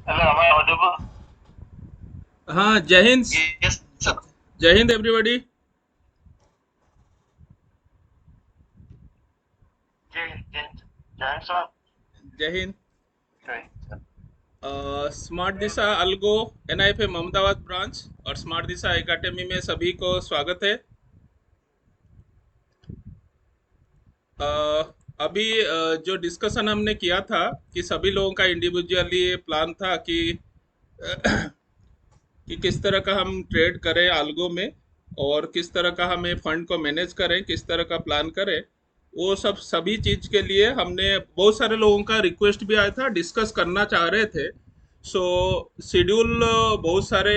Hello, am I audible? हाँ, जय Hind. Yes, sir. जय हिंद एवरीबॉडी। Jai sir. जय हिंद। Jai sir. स्मार्ट दिशा अल्गो एनआईएफए मोहम्मदाबाद ब्रांच और स्मार्ट दिशा एकेडमी में सभी को स्वागत है। अ, अभी जो डिस्कशन हमने किया था कि सभी लोगों का इंडिविजुअली प्लान था कि किस तरह का हम ट्रेड करें अल्गो में और किस तरह का हमें फंड को मैनेज करें, किस तरह का प्लान करें। वो सब सभी चीज के लिए हमने बहुत सारे लोगों का रिक्वेस्ट भी आया था, डिस्कस करना चाह रहे थे। सो शेड्यूल बहुत सारे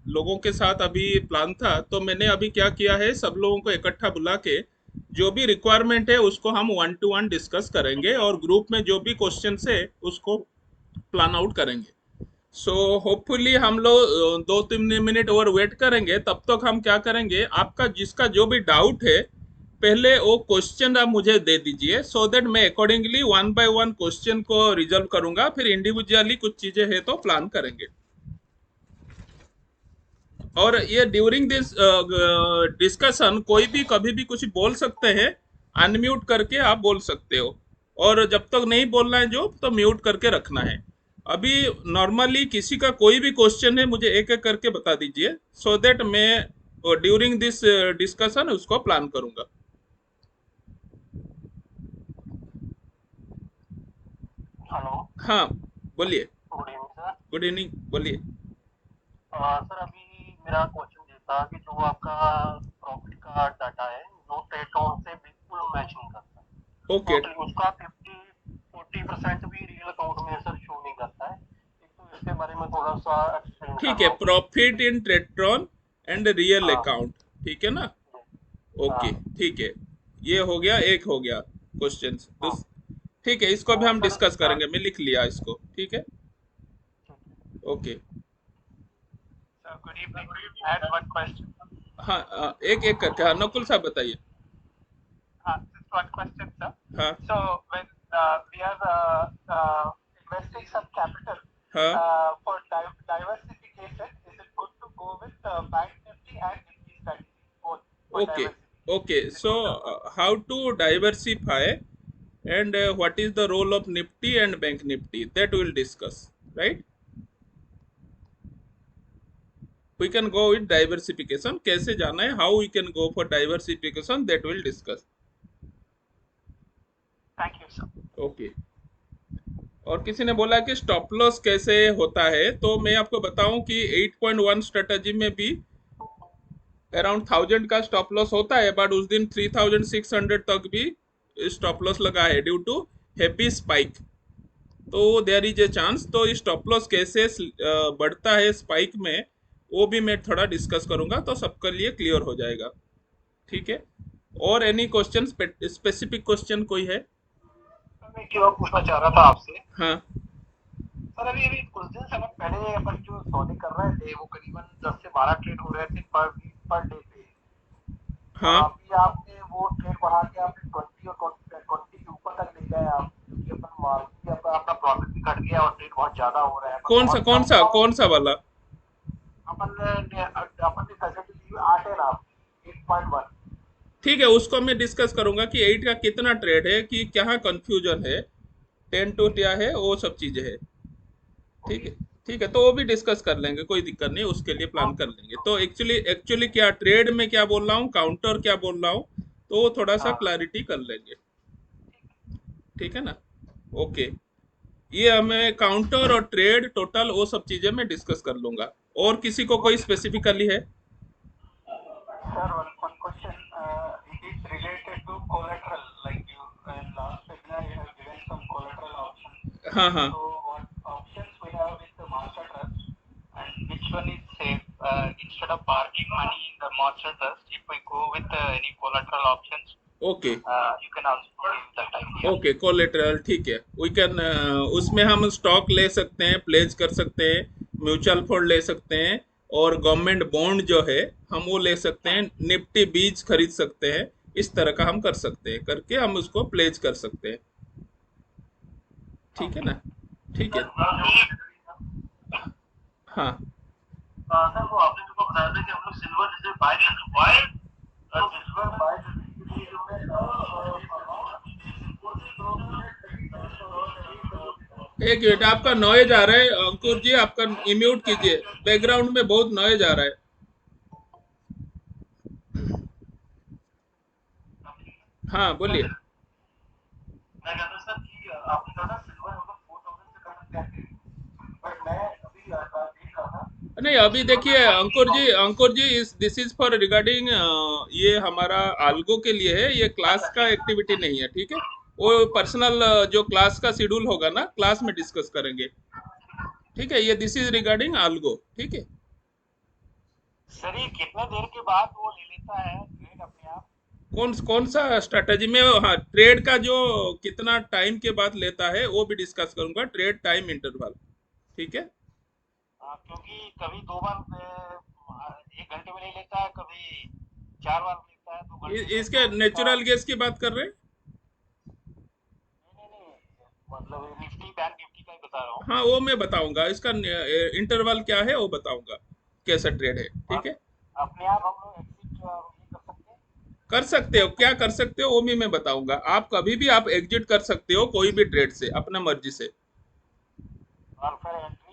लोगों के साथ अभी प्लान था, तो मैंने अभी क्या किया है, सब लोगों को इकट्ठा बुला के जो भी रिक्वायरमेंट है उसको हम वन टू वन डिस्कस करेंगे और ग्रुप में जो भी क्वेश्चन है उसको प्लान आउट करेंगे। सो होपफुली हम लोग 2-3 मिनट और वेट करेंगे। तब तक हम क्या करेंगे, आपका जिसका जो भी डाउट है पहले वो क्वेश्चन आप मुझे दे दीजिए, सो दैट मैं accordingly one by one question को रिजल्व करूंगा, फिर इंडिविजुअली कुछ चीजें है तो प्लान करेंगे। और ये ड्यूरिंग दिस डिस्कशन कोई भी कभी भी कुछ बोल सकते हैं, अनम्यूट करके आप बोल सकते हो। और जब तक नहीं बोलना है जो, तो म्यूट करके रखना है। अभी नॉर्मली किसी का कोई भी क्वेश्चन है मुझे एक एक करके बता दीजिए, सो दैट मैं ड्यूरिंग दिस डिस्कशन उसको प्लान करूंगा। Hello. हाँ, बोलिए। Good evening, sir. Good evening, बोलिए। सर अभी मेरा क्वेश्चन ये था कि जो आपका प्रॉफिट का डाटा है वो ट्रेटोन से बिल्कुल मैच नहीं करता। ओके। टोटली उसका 40% भी रियल अकाउंट में सर शो नहीं करता है। एक तो इसके बारे में थोड़ा सा एक्सप्लेन ठीक है, करना please. Profit in Tradetron and real हाँ अकाउंट, ठीक है ना। ओके, हाँ ठीक है। ये हो गया, एक हो गया क्वेश्चन। हाँ। ठीक है, इसको भी तो हम सर डिस्कस करेंगे, मैं लिख लिया इसको, ठीक है। ठीक है। Okay. Sir good evening. I had one question. हाँ, एक एक करके, हाँ नकुल साहब बताइए। Just one question, sir. हाँ So when we are investing some capital हाँ। for diversification, is it good to go with Bank Nifty and Nifty strategy both for okay diversification? Okay, Is it so good or not? How to diversify and what is the role of Nifty and bank Nifty, that will discuss, right. We can go with diversification, कैसे जाना है, how we can go for diversification, that will discuss. Thank you, sir. Okay. और किसी ने बोला कि stop loss कैसे होता है, तो मैं आपको बताऊं कि 8.1 स्ट्रेटजी में भी अराउंड 1000 का स्टॉप लॉस होता है, बट उस दिन 3600 तक भी स्टॉप लॉस लगा है ड्यू टू हैप्पी स्पाइक। तो देयर इज ए चांस, तो स्टॉप लॉस कैसे बढ़ता है स्पाइक में, वो भी मैं थोड़ा डिस्कस करूंगा, तो सबके लिए क्लियर हो जाएगा, ठीक है। और एनी क्वेश्चन, स्पेसिफिक क्वेश्चन कोई है। सर मैं एक और पूछना चाह रहा था आपसे। हाँ सर अभी अभी कुछ दिन समय पहले अपन जो सौदे कर रहे थे वो करीबन 10 से 12 ट्रेड हो रहे थे पर वीक पर डे पे। और हाँ। अभी आपने वो ट्रेड बढ़ा के आपने 20 और 20 के ऊपर तक ले गए आप, क्योंकि अपन मार्केट अपना प्रॉफिट भी घट गया और ट्रेड बहुत ज्यादा हो रहा है, अपन कौन सा बहुत कौन कम सा कम। कौन सा वाला। अपन ने फैसिलिटी ली 8 है ना, 8.1। ठीक है, उसको मैं डिस्कस करूंगा कि 8 का कितना ट्रेड है, कि क्या कंफ्यूजन है, 10 टू क्या है, वो सब चीजें है। ठीक ओके। है, ठीक है, तो वो भी डिस्कस कर लेंगे, कोई दिक्कत नहीं, उसके लिए प्लान कर लेंगे। तो एक्चुअली एक्चुअली क्या ट्रेड में क्या बोल रहा हूँ, काउंटर क्या बोल रहा हूँ, तो वो थोड़ा सा हाँ क्लैरिटी कर लेंगे, ठीक है ना। ओके। ये हमें काउंटर और ट्रेड टोटल वो सब चीजें मैं डिस्कस कर लूंगा। और किसी को कोई ओके सर। स्पेसिफिकली है। Sir, one question. It is related to collateral. Like you in last webinar, you have given some collateral options. हाँ हाँ। So, what options we have with the Master Trust, and which one is safe? Instead of parking money in the Master Trust, if we go with any collateral options, okay you can also give that idea. Okay, collateral, ठीक है। We can, उसमें हम stock ले सकते हैं, pledge कर सकते हैं, म्यूचुअल फंड ले सकते हैं, और गवर्नमेंट बॉन्ड जो है हम वो ले सकते हैं, निफ्टी बीज खरीद सकते हैं। इस तरह का हम कर सकते हैं, करके हम उसको प्लेज कर सकते हैं, ठीक है Okay. ना। ठीक है। हाँ सर वो आपने जो बताया था कि हम लोग सिल्वर जैसे बाय सिल्वर बाय करने के लिए जो है एक मिनट, आपका नॉइज आ रहा है अंकुर जी, आपका म्यूट कीजिए, बैकग्राउंड में बहुत नॉइज आ रहा है। हाँ बोलिए। मैं कहता सर कि आपने कहा था सिल्वर हम लोग 4000 से कम कहते हैं, बट मैं अभी देख रहा था नहीं तो अभी सिल्वर में देखिए 40,000 अंकुर जी इस दिस इज फॉर रिगार्डिंग, ये हमारा आल्गो के लिए है, ये क्लास का एक्टिविटी नहीं है, ठीक है। वो पर्सनल जो क्लास का शेड्यूल होगा ना, क्लास में डिस्कस करेंगे, ठीक है। ये दिस इज रिगार्डिंग आल्गो, ठीक है। सर ये कितने देर के बाद वो ले लेता है ट्रेड अपने आप? कौन कौन सा स्ट्रेटेजी में, हाँ ट्रेड का जो कितना टाइम के बाद लेता है वो भी डिस्कस करूंगा, ट्रेड टाइम इंटरवल, ठीक है। क्योंकि कभी 2 बार 1 घंटे में ले लेता है, कभी 4 बार लेता है 2 घंटे में, इसके तो उसका नेचुरल गैस की बात कर रहे हैं। नहीं नहीं नहीं, मतलब निफ्टी बैंक निफ्टी का ही बता रहा हूँ। हाँ वो मैं बताऊंगा, इसका इंटरवल क्या है वो बताऊंगा, कैसा ट्रेड है, और ठीक है। अपने आप हम लोग एग्जिट ये कर सकते हैं? कर सकते हो, क्या कर सकते हो वो भी मैं बताऊंगा। आप कभी भी आप एग्जिट कर सकते हो कोई भी ट्रेड से अपना मर्जी से। और फिर एंट्री?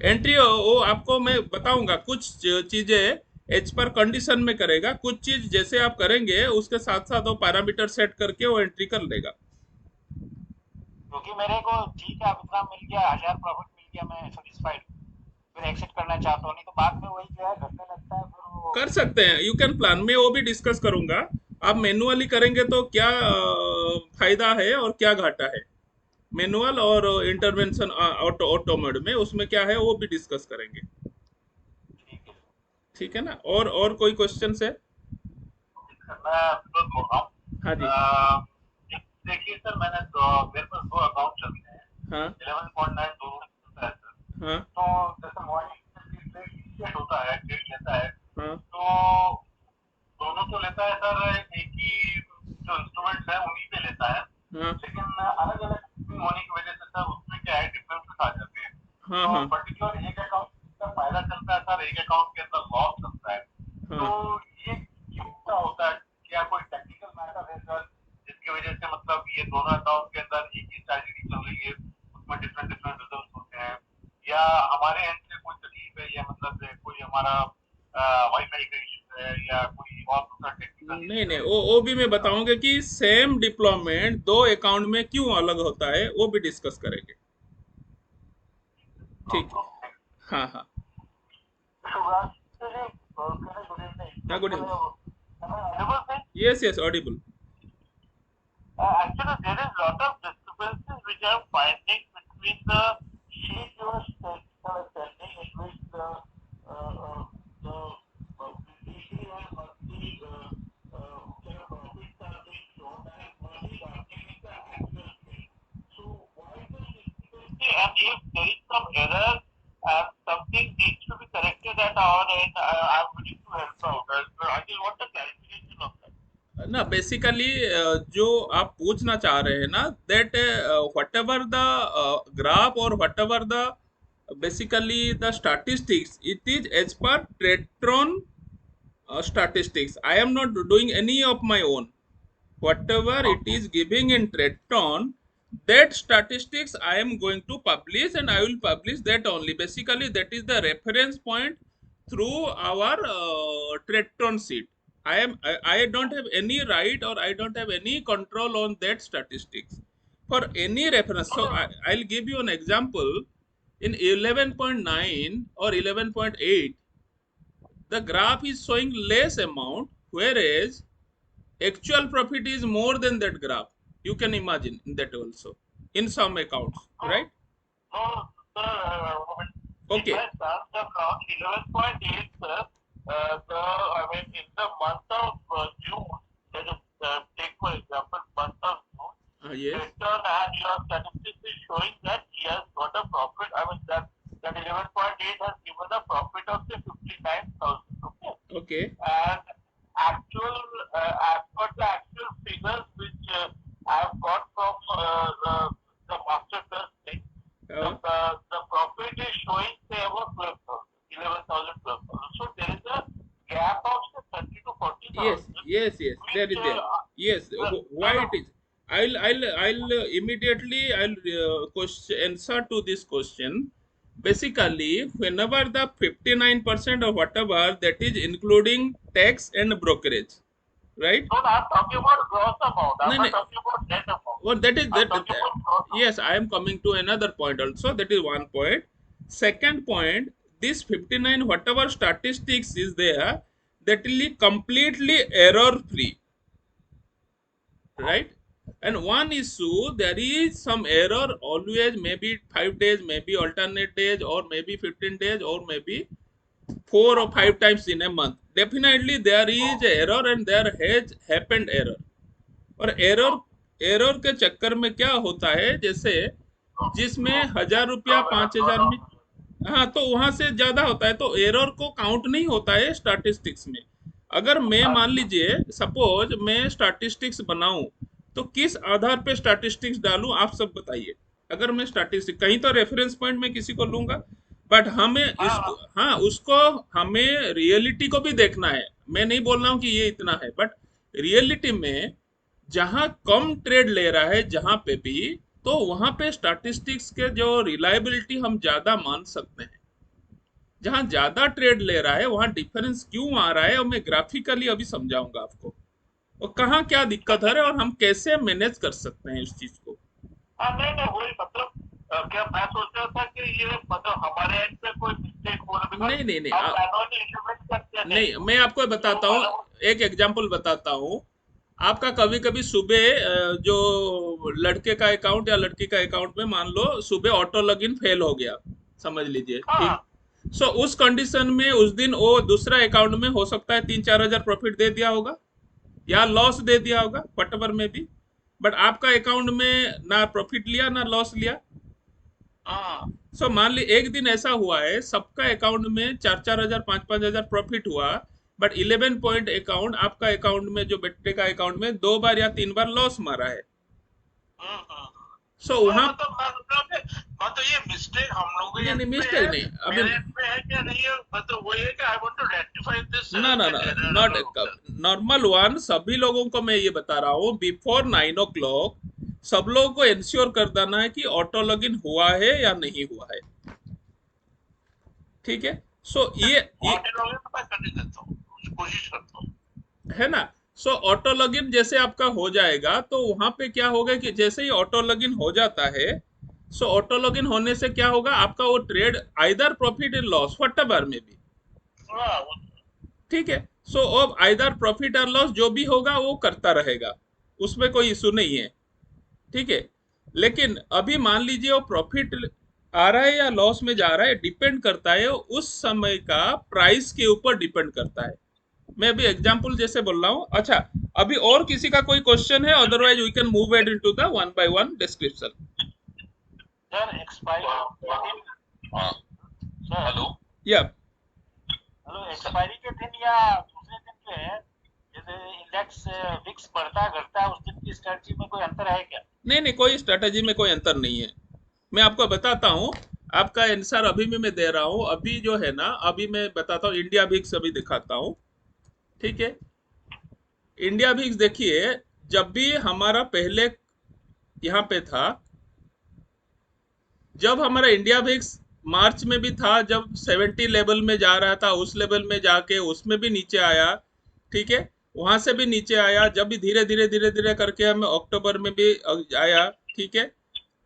एंट्री वो आपको मैं बताऊंगा, कुछ चीजें एज पर कंडीशन में करेगा, कुछ चीज जैसे आप करेंगे उसके साथ साथ वो पैरामीटर सेट करके वो एंट्री कर लेगा। क्योंकि मेरे को ठीक है, अब इतना मिल गया, 1000 प्रॉफिट मिल गया, मैं सेटिस्फाइड, फिर एक्सिट करना चाहता हूँ, नहीं तो बाद में वही जो है घटने लगता है फिर वो। कर सकते हैं, यू कैन प्लान, में वो भी डिस्कस करूंगा। आप मैनुअली करेंगे तो क्या फायदा है और क्या घाटा है, मैनुअल और इंटरवेंशन ऑटो ऑटो मोड में, उसमें क्या है वो भी डिस्कस करेंगे, ठीक है ठीक है ना। और कोई क्वेश्चन है? सर, मैं विनोद बोल रहा हूँ। हाँ जी। देखिए सर, मेरे पास 2 अकाउंट चलते हैं, हाँ 11.9 दोनों में चलता है सर। हाँ तो जैसे मॉर्निंग में ट्रेड इनिशिएट होता है, ट्रेड लेता है, हाँ तो दोनों तो लेता है सर, एक ही जो इंस्ट्रूमेंट्स है उन्हीं पे लेता है, हाँ लेकिन अलग अलग होने की वजह से सर उसमें क्या है, डिफरेंसेस आ जाते हैं। हाँ तो हाँ पर्टिकुलर एक अकाउंट का फायदा चलता है सर, एक अकाउंट के अंदर लॉस चलता है, हाँ। तो ये क्यों ऐसा होता है? क्या कोई टेक्निकल मैटर है सर, जिसकी वजह से मतलब ये दोनों अकाउंट के अंदर एक ही स्ट्रैटेजी चल रही है, उसमें डिफरेंट डिफरेंट रिजल्ट होते हैं, या हमारे एंड से कोई तकलीफ है, या मतलब कोई हमारा वाईफाई का इशू है, या कोई और दूसरा टेक्निकल नहीं इशू नहीं, है? वो भी मैं बताऊंगा कि सेम डिप्लॉयमेंट दो अकाउंट में क्यों अलग होता है, वो भी डिस्कस करेंगे, ठीक है। हाँ हाँ शुभराज जी, गुड इवनिंग। हाँ, good evening. Am I audible, sir? Yes yes Audible. Actually, there is lot of discrepancies which I am finding between the sheet you are sending, in which the weekly and monthly profits are being shown, and monthly bargaining is the actual rate. So why the discrepancy? And if there is some error and something needs to be corrected at our end, I am willing to help out. I just want a clarification of that. ना basically जो आप पूछना चाह रहे हैं ना, that whatever the graph और whatever the basically the statistics, it is as per Tradetron statistics. I am not doing any of my own. Whatever it is giving in Treton, that statistics I am going to publish, and I will publish that only. Basically, that is the reference point through our Treton sheet. I don't have any right or I don't have any control on that statistics for any reference. So I'll give you an example. In 11.9 or 11.8, the graph is showing less amount, whereas actual profit is more than that graph. You can imagine that also in some accounts, right? No, sir, in Okay. my son's account, 11.8, sir, I mean, in the month of June, let us take for example, month of June, Yes. return and your statistics is showing that he has got a profit. I mean, that 11.8 has given a profit of say 59,000. Okay. Okay. And actual, as per the actual figures which I have got from the master trust thing, the profit is showing say about 12,000. yes, there is there. Yes, why it is? I'll immediately question answer to this question. Basically, whenever the 59% or whatever, that is including tax and brokerage, right? No, I'm talking about gross amount. I'm No, no. not talking about net amount. Well, that is I'm that. talking about gross amount. Yes, I am coming to another point also. That is one point. Second point, this 59 whatever statistics is there, that will be completely error free, right? And one issue, there is some error always, maybe 5 days, maybe alternate days, or maybe 15 days, or maybe 4 or 5 times in a month. Definitely there is a error, and there has happened error. और error के चक्कर में क्या होता है, जैसे जिसमें 1,000 रुपया 5,000 में, हाँ, तो वहां से ज्यादा होता है, तो एरर को काउंट नहीं होता है स्टैटिस्टिक्स में। अगर मैं मान लीजिए सपोज मैं स्टैटिस्टिक्स बनाऊं, तो किस आधार पे स्टैटिस्टिक्स डालूं, आप सब बताइए। अगर मैं स्टैटिस्टिक्स कहीं तो रेफरेंस पॉइंट में किसी को लूंगा, बट हमें इसको, हाँ, उसको हमें रियलिटी को भी देखना है। मैं नहीं बोल रहा हूं कि ये इतना है, बट रियलिटी में जहां कम ट्रेड ले रहा है जहां पे भी, तो वहां पे स्टैटिस्टिक्स के जो रिलायबिलिटी हम ज्यादा मान सकते हैं। जहां ज्यादा ट्रेड ले रहा है वहां डिफरेंस क्यों आ रहा है, और मैं ग्राफिकली अभी समझाऊंगा आपको, और कहाँ क्या दिक्कत है और हम कैसे मैनेज कर सकते हैं इस चीज को। नहीं नहीं, वही मतलब क्या मैं सोच रहा था कि ये मतलब हमारे एंड पे कोई मिस्टेक हो रहा, नहीं नहीं नहीं, हम मैनुअली इंप्लीमेंट करते नहीं, मैं आपको बताता हूँ, एक एग्जांपल बताता हूँ। आपका कभी कभी सुबह जो लड़के का अकाउंट या लड़की का अकाउंट में मान लो सुबह ऑटो लॉगिन फेल हो गया, समझ लीजिए, ठीक। सो उस कंडीशन में उस दिन वो दूसरा अकाउंट में हो सकता है 3-4 हजार प्रॉफिट दे दिया होगा, या लॉस दे दिया होगा, वट में भी, बट आपका अकाउंट में ना प्रॉफिट लिया ना लॉस लिया। सो मान ली एक दिन ऐसा हुआ है, सबका अकाउंट में 4-4 हजार 5-5 हजार प्रॉफिट हुआ, बट 11 पॉइंट अकाउंट, आपका अकाउंट में जो बेटे का अकाउंट में 2 बार या 3 बार लॉस मारा है। सो वहां मतलब ये मिस्टेक हम लोग नहीं, मिस्टेक नहीं, अभी है क्या नहीं है, मतलब वही है कि I want to rectify this. ना ना ना, नॉट नॉर्मल वन। सभी लोगों को मैं ये बता रहा हूँ, बिफोर 9 o'clock सब लोगों को इंश्योर कर देना है कि ऑटो लॉगिन हुआ है या नहीं हुआ है, ठीक है। सो ये कोशिश करता हूँ, है ना। सो ऑटो लॉगिन जैसे आपका हो जाएगा, तो वहां पे क्या होगा कि जैसे ही ऑटो लॉगिन हो जाता है, सो ऑटो लॉगिन होने से क्या होगा, आपका वो trade either profit in loss whatever में भी, ठीक है। सो अब आइदर प्रॉफिट और लॉस जो भी होगा वो करता रहेगा, उसमें कोई इशू नहीं है, ठीक है। लेकिन अभी मान लीजिए वो प्रॉफिट आ रहा है या लॉस में जा रहा है, डिपेंड करता है उस समय का प्राइस के ऊपर डिपेंड करता है। मैं अभी एग्जांपल जैसे बोल रहा हूँ। अच्छा, अभी और किसी का कोई क्वेश्चन है, otherwise we can move ahead into the one by one description. Sir expiry, sir hello, या हेलो, एक्सपायरी के दिन या दूसरे दिन जो है, जैसे इंडेक्स फिक्स बढ़ता घटता है, उस दिन की स्ट्रेटजी में कोई अंतर है क्या? नहीं नहीं, कोई स्ट्रेटजी में कोई अंतर नहीं है। मैं आपको बताता हूँ, आपका आंसर अभी भी मैं दे रहा हूँ। अभी जो है ना, अभी मैं बताता हूँ, इंडिया भिक्स अभी दिखाता हूँ, ठीक है। इंडिया भिक्स देखिए, जब भी हमारा पहले यहाँ पे था, जब हमारा इंडिया भिक्स मार्च में भी था, जब 70 लेवल में जा रहा था, उस लेवल में जाके उसमें भी नीचे आया, ठीक है। वहां से भी नीचे आया, जब भी धीरे धीरे धीरे धीरे करके हमें अक्टूबर में भी आया, ठीक है,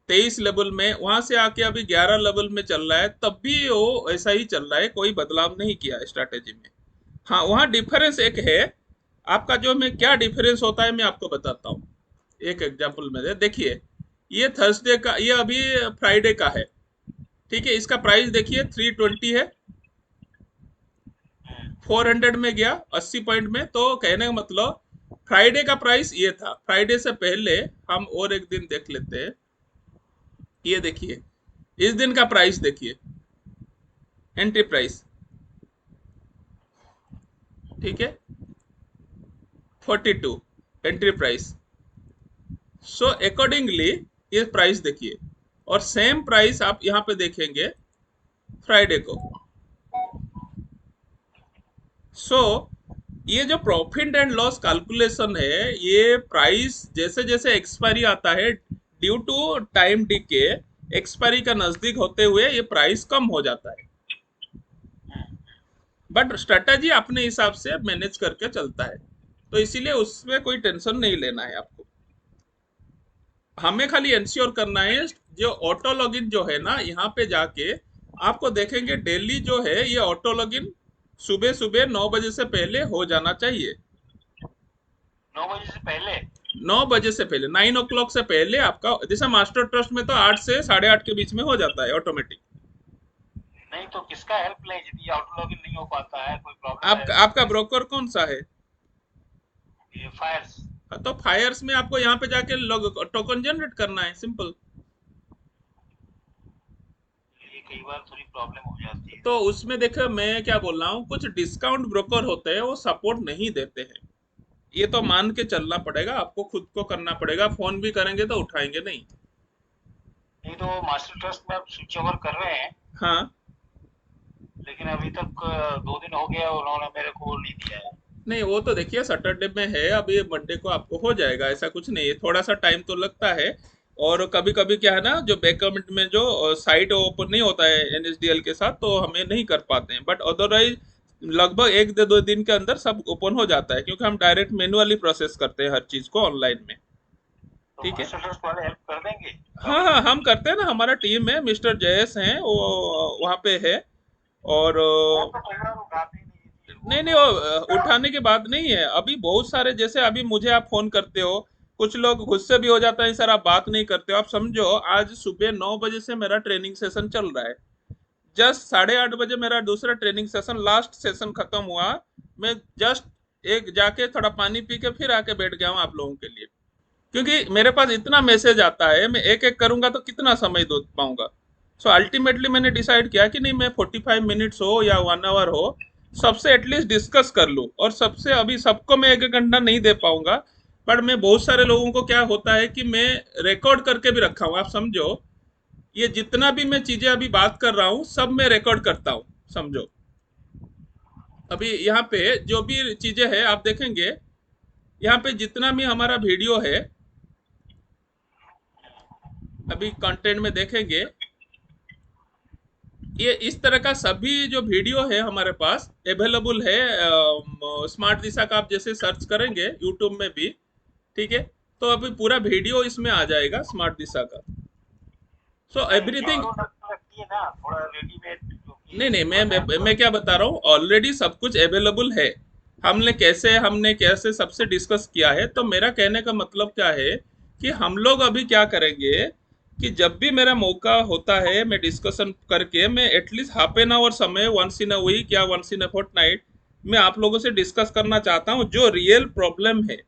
23 लेवल में, वहां से आके अभी 11 लेवल में चल रहा है, तब भी वो ऐसा ही चल रहा है, कोई बदलाव नहीं किया स्ट्रैटेजी में। हाँ, वहाँ डिफरेंस एक है आपका, जो में क्या डिफरेंस होता है मैं आपको बताता हूँ। एक एग्जांपल में देखिए, ये थर्सडे का, ये अभी फ्राइडे का है, ठीक है। इसका प्राइस देखिए 320 है, 400 में गया 80 पॉइंट में। तो कहने का मतलब फ्राइडे का प्राइस ये था। फ्राइडे से पहले हम और एक दिन देख लेते हैं। ये देखिए, इस दिन का प्राइस देखिए, एंट्री प्राइस, ठीक है, 42 एंट्री प्राइस। सो अकॉर्डिंगली ये प्राइस देखिए, और सेम प्राइस आप यहाँ पे देखेंगे फ्राइडे को। सो ये जो प्रॉफिट एंड लॉस कैलकुलेशन है, ये प्राइस जैसे जैसे एक्सपायरी आता है, due to time decay, expiry का नजदीक होते हुए ये प्राइस कम हो जाता है। बट स्ट्रेटजी अपने हिसाब से मैनेज करके चलता है, तो इसीलिए उसमें कोई टेंशन नहीं लेना है आपको। हमें खाली इंश्योर करना है, जो ऑटो लॉगिन जो है ना, यहाँ पे जाके आपको देखेंगे डेली जो है ये ऑटो लॉगिन सुबह सुबह 9 बजे से पहले हो जाना चाहिए। 9 बजे से पहले? 9 बजे से पहले, 9 o'clock से पहले आपका, जैसे मास्टर ट्रस्ट में तो 8 से 8:30 के बीच में हो जाता है ऑटोमेटिक। नहीं तो किसका हेल्प लें यदि ऑटो लॉगिन नहीं हो पाता है, कोई प्रॉब्लम है तो आपका कैसे? ब्रोकर कौन सा है? ये फायर्स। हाँ, तो फायर्स में आपको यहाँ पे जाके लॉग टोकन जनरेट करना है, सिंपल। ये कई बार थोड़ी प्रॉब्लम हो जाती है। तो उसमें देखो मैं क्या बोल रहा हूँ, कुछ डिस्काउंट ब्रोकर होते हैं वो सपोर्ट नहीं देते हैं। ये तो मान के चलना पड़ेगा, आपको खुद को करना पड़ेगा, फोन भी करेंगे तो उठाएंगे नहीं। नहीं तो मास्टर ट्रस्ट में आप स्विच ओवर कर रहे हैं, हाँ। लेकिन अभी तक 2 दिन हो गया उन्होंने मेरे को नहीं दिया है। नहीं, वो तो देखिए सैटरडे में है, अब ये मंडे को आपको हो जाएगा, ऐसा कुछ नहीं है, थोड़ा सा टाइम तो लगता है। और कभी कभी क्या है ना, जो बैकअप में जो साइट ओपन नहीं होता है एनएसडीएल के साथ, तो हमें नहीं कर पाते हैं, बट अदरवाइज लगभग 1 से 2 दिन के अंदर सब ओपन हो जाता है, क्योंकि हम डायरेक्ट मैनुअली प्रोसेस करते हैं हर चीज को ऑनलाइन में। तो ठीक है। मास्टर ट्रस्ट वाले हेल्प कर देंगे हाँ लॉगिन हाँ, में? हम करते हैं ना, हमारा टीम है, मिस्टर जयेश हैं वो वहाँ पे है। और वो तो कई बार उठाते ही नहीं है, वो नहीं नहीं, तो। वो उठाने की बात नहीं है, अभी बहुत सारे, जैसे अभी मुझे आप फोन करते हो, कुछ लोग गुस्से भी हो जाता है, सर आप बात नहीं करते हो। आप समझो, आज सुबह 9 बजे से मेरा ट्रेनिंग सेशन चल रहा है, जस्ट 8:30 बजे मेरा दूसरा ट्रेनिंग सेशन, लास्ट सेशन खत्म हुआ। मैं जस्ट एक जाके थोड़ा पानी पी के फिर आके बैठ गया हूँ आप लोगों के लिए, क्योंकि मेरे पास इतना मैसेज आता है, मैं एक एक करूंगा तो कितना समय दे पाऊंगा। सो अल्टीमेटली मैंने डिसाइड किया कि नहीं, मैं 45 मिनट्स हो या 1 आवर हो, सबसे एटलीस्ट डिस्कस कर लूं। और सबसे, अभी सबको मैं एक एक घंटा नहीं दे पाऊंगा, बट मैं बहुत सारे लोगों को क्या होता है कि मैं रिकॉर्ड करके भी रखा हूं, आप समझो, ये जितना भी मैं चीजें अभी बात कर रहा हूँ सब मैं रिकॉर्ड करता हूँ, समझो। अभी यहाँ पे जो भी चीजें हैं आप देखेंगे, यहाँ पे जितना भी हमारा वीडियो है, अभी कंटेंट में देखेंगे, ये इस तरह का सभी जो वीडियो है हमारे पास अवेलेबल है। स्मार्ट दिशा का आप जैसे सर्च करेंगे यूट्यूब में भी, ठीक है, तो अभी पूरा वीडियो इसमें आ जाएगा स्मार्ट दिशा का। सो नहीं एवरीथिंग। वीडियो रखिए ना थोड़ा रेडीमेड, नहीं क्योंकि नहीं, बताएं मैं क्या बता रहा हूँ, ऑलरेडी सब कुछ अवेलेबल है। हमने कैसे सबसे डिस्कस किया है, तो मेरा कहने का मतलब क्या है कि हम लोग अभी क्या करेंगे कि जब भी मेरा मौका होता है, मैं डिस्कशन करके, मैं एटलीस्ट हाफ एन आवर समय वंस इन अ वीक या वंस इन अ फोर्टनाइट मैं आप लोगों से डिस्कस करना चाहता हूँ, जो रियल प्रॉब्लम है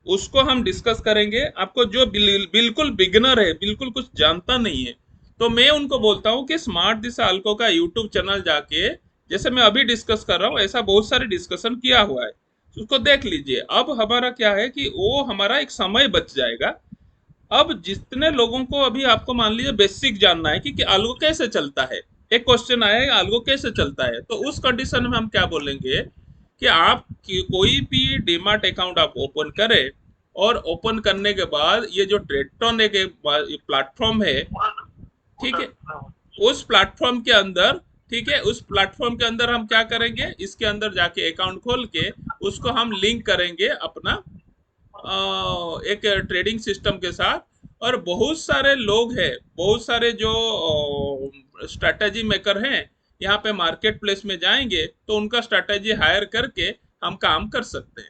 उसको हम डिस्कस करेंगे। आपको जो बिल्कुल बिगिनर है, बिल्कुल कुछ जानता नहीं है, तो मैं उनको बोलता हूँ कि स्मार्ट दिशा अल्को का यूट्यूब चैनल जाके, जैसे मैं अभी डिस्कस कर रहा हूँ ऐसा बहुत सारे डिस्कशन किया हुआ है, तो उसको देख लीजिए। अब हमारा क्या है कि वो हमारा एक समय बच जाएगा। अब जितने लोगों को अभी आपको मान लीजिए बेसिक जानना है कि अल्गो कैसे चलता है, एक क्वेश्चन आया है अल्गो कैसे चलता है, तो उस कंडीशन में हम क्या बोलेंगे कि आप कोई भी डीमार्ट अकाउंट आप ओपन करें, और ओपन करने के बाद ये जो ट्रेडटॉन एक प्लेटफॉर्म है, ठीक है, उस प्लेटफॉर्म के अंदर, ठीक है, उस प्लेटफॉर्म के अंदर हम क्या करेंगे, इसके अंदर जाके अकाउंट खोल के उसको हम लिंक करेंगे अपना एक ट्रेडिंग सिस्टम के साथ। और बहुत सारे लोग हैं, बहुत सारे जो स्ट्रेटेजी मेकर हैं, यहाँ पे मार्केट प्लेस में जाएंगे तो उनका स्ट्रेटेजी हायर करके हम काम कर सकते हैं।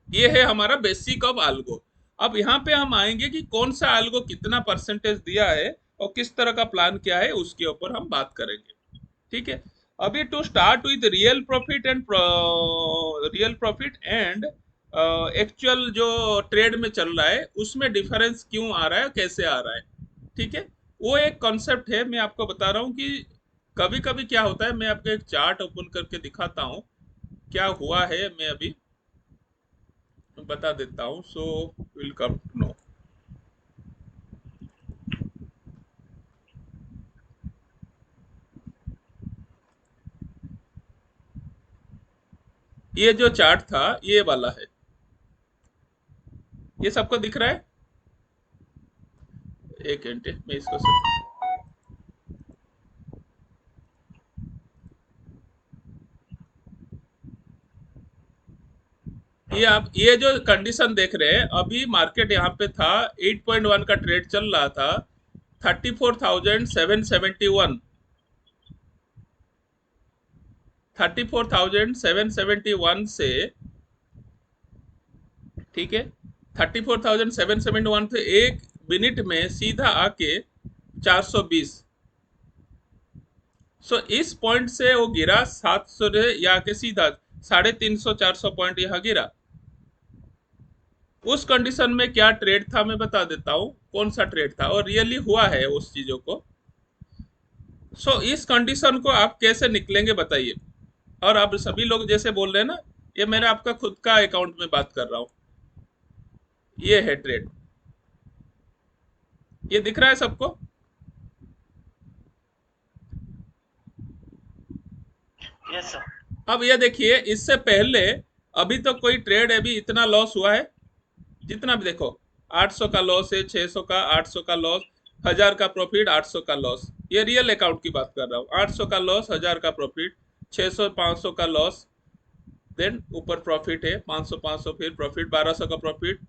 ये है हमारा बेसिक ऑफ आल्गो। अब यहाँ पे हम आएंगे कि कौन सा आल्गो कितना परसेंटेज दिया है और किस तरह का प्लान क्या है, उसके ऊपर हम बात करेंगे। ठीक है। अभी to start with real profit and actual जो ट्रेड में चल रहा है उसमें डिफरेंस क्यों आ रहा है, कैसे आ रहा है, ठीक है, वो एक कॉन्सेप्ट है। मैं आपको बता रहा हूँ कि कभी कभी क्या होता है, मैं आपको एक चार्ट ओपन करके दिखाता हूँ क्या हुआ है, मैं अभी बता देता हूँ, so will come to know. ये जो चार्ट था ये वाला है, ये सबको दिख रहा है? एक मिनट मैं इसको ये आप ये जो कंडीशन देख रहे हैं, अभी मार्केट यहाँ पे था 8.1 का ट्रेड चल रहा था, 34,771, 34,771 से, ठीक है, 34,771 से एक मिनट में सीधा आके 420। सो इस पॉइंट से वो गिरा 700 या के सीधा 350-400 पॉइंट यहाँ गिरा। उस कंडीशन में क्या ट्रेड था मैं बता देता हूँ कौन सा ट्रेड था और रियली हुआ है उस चीजों को। सो इस कंडीशन को आप कैसे निकलेंगे बताइए। और आप सभी लोग जैसे बोल रहे हैं ना, ये मेरा आपका खुद का अकाउंट में बात कर रहा हूँ, ये है ट्रेड, ये दिख रहा है सबको? Yes sir. अब ये देखिए, इससे पहले अभी तो कोई ट्रेड अभी इतना लॉस हुआ है, जितना भी देखो 800 का लॉस है, 600 का, 800 का लॉस, 1000 का प्रॉफिट, 800 का लॉस, ये रियल अकाउंट की बात कर रहा हूँ। 800 का लॉस, 1000 का प्रॉफिट, 600 500 का लॉस, देन ऊपर प्रॉफिट है 500 500, फिर प्रॉफिट 1200 का प्रॉफिट,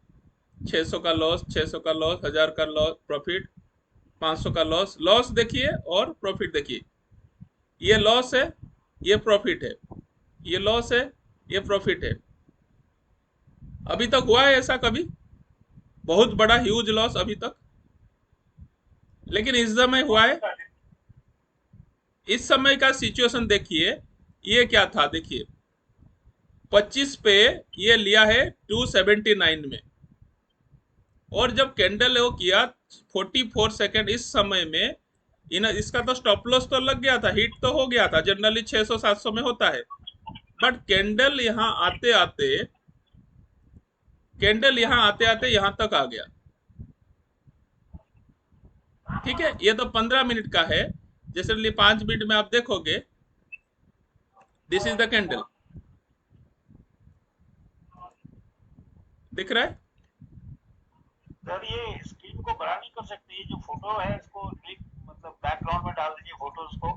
600 का लॉस, 600 का लॉस, 1000 का लॉस प्रॉफिट, 500 का लॉस, लॉस देखिए और प्रॉफिट देखिए, ये लॉस है, ये प्रॉफिट है, ये लॉस है, ये प्रॉफिट है। अभी तक हुआ है ऐसा कभी बहुत बड़ा ह्यूज लॉस अभी तक? लेकिन इस समय हुआ है। इस समय का सिचुएशन देखिए, ये क्या था देखिए, 25 पे ये लिया है 279 में, और जब कैंडल वो किया 44 सेकेंड इस समय में, इन इसका तो स्टॉप लॉस तो लग गया था, हिट तो हो गया था, जनरली 600 700 में होता है। बट कैंडल यहाँ आते आते, कैंडल यहाँ आते आते यहाँ तक आ गया, ठीक है। ये तो 15 मिनट का है, जैसे 5 मिनट में आप देखोगे, दिस इज द कैंडल, दिख रहा है? सर ये स्क्रीन को बड़ा नहीं कर सकते, ये जो फोटो है इसको क्लिक मतलब बैकग्राउंड में डाल दीजिए फोटोज को,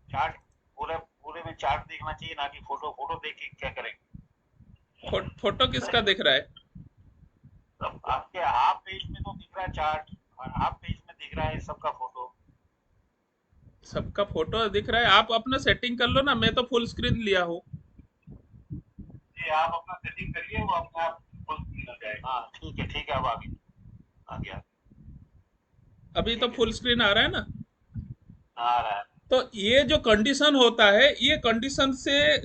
चार्ट पूरे पूरे में चार्ट देखना चाहिए, ना कि फोटो। फोटो देख के क्या करेंगे? फोटो किसका दिख रहा है? अब आपके हाफ पेज में तो दिख रहा है चार्ट, और हाफ पेज में दिख रहा है सबका फोटो। सबका फोटो दिख रहा है, आप अपना सेटिंग कर लो ना, मैं तो फुल स्क्रीन लिया हूँ। जी आप अपना सेटिंग करिए, वो अपने आप फुल स्क्रीन हो जाएगा। हाँ ठीक है, अब आ गया। अभी तो ठीक है, फुल स्क्रीन आ रहा है ना? आ रहा है। तो ये जो कंडीशन होता है, ये कंडीशन से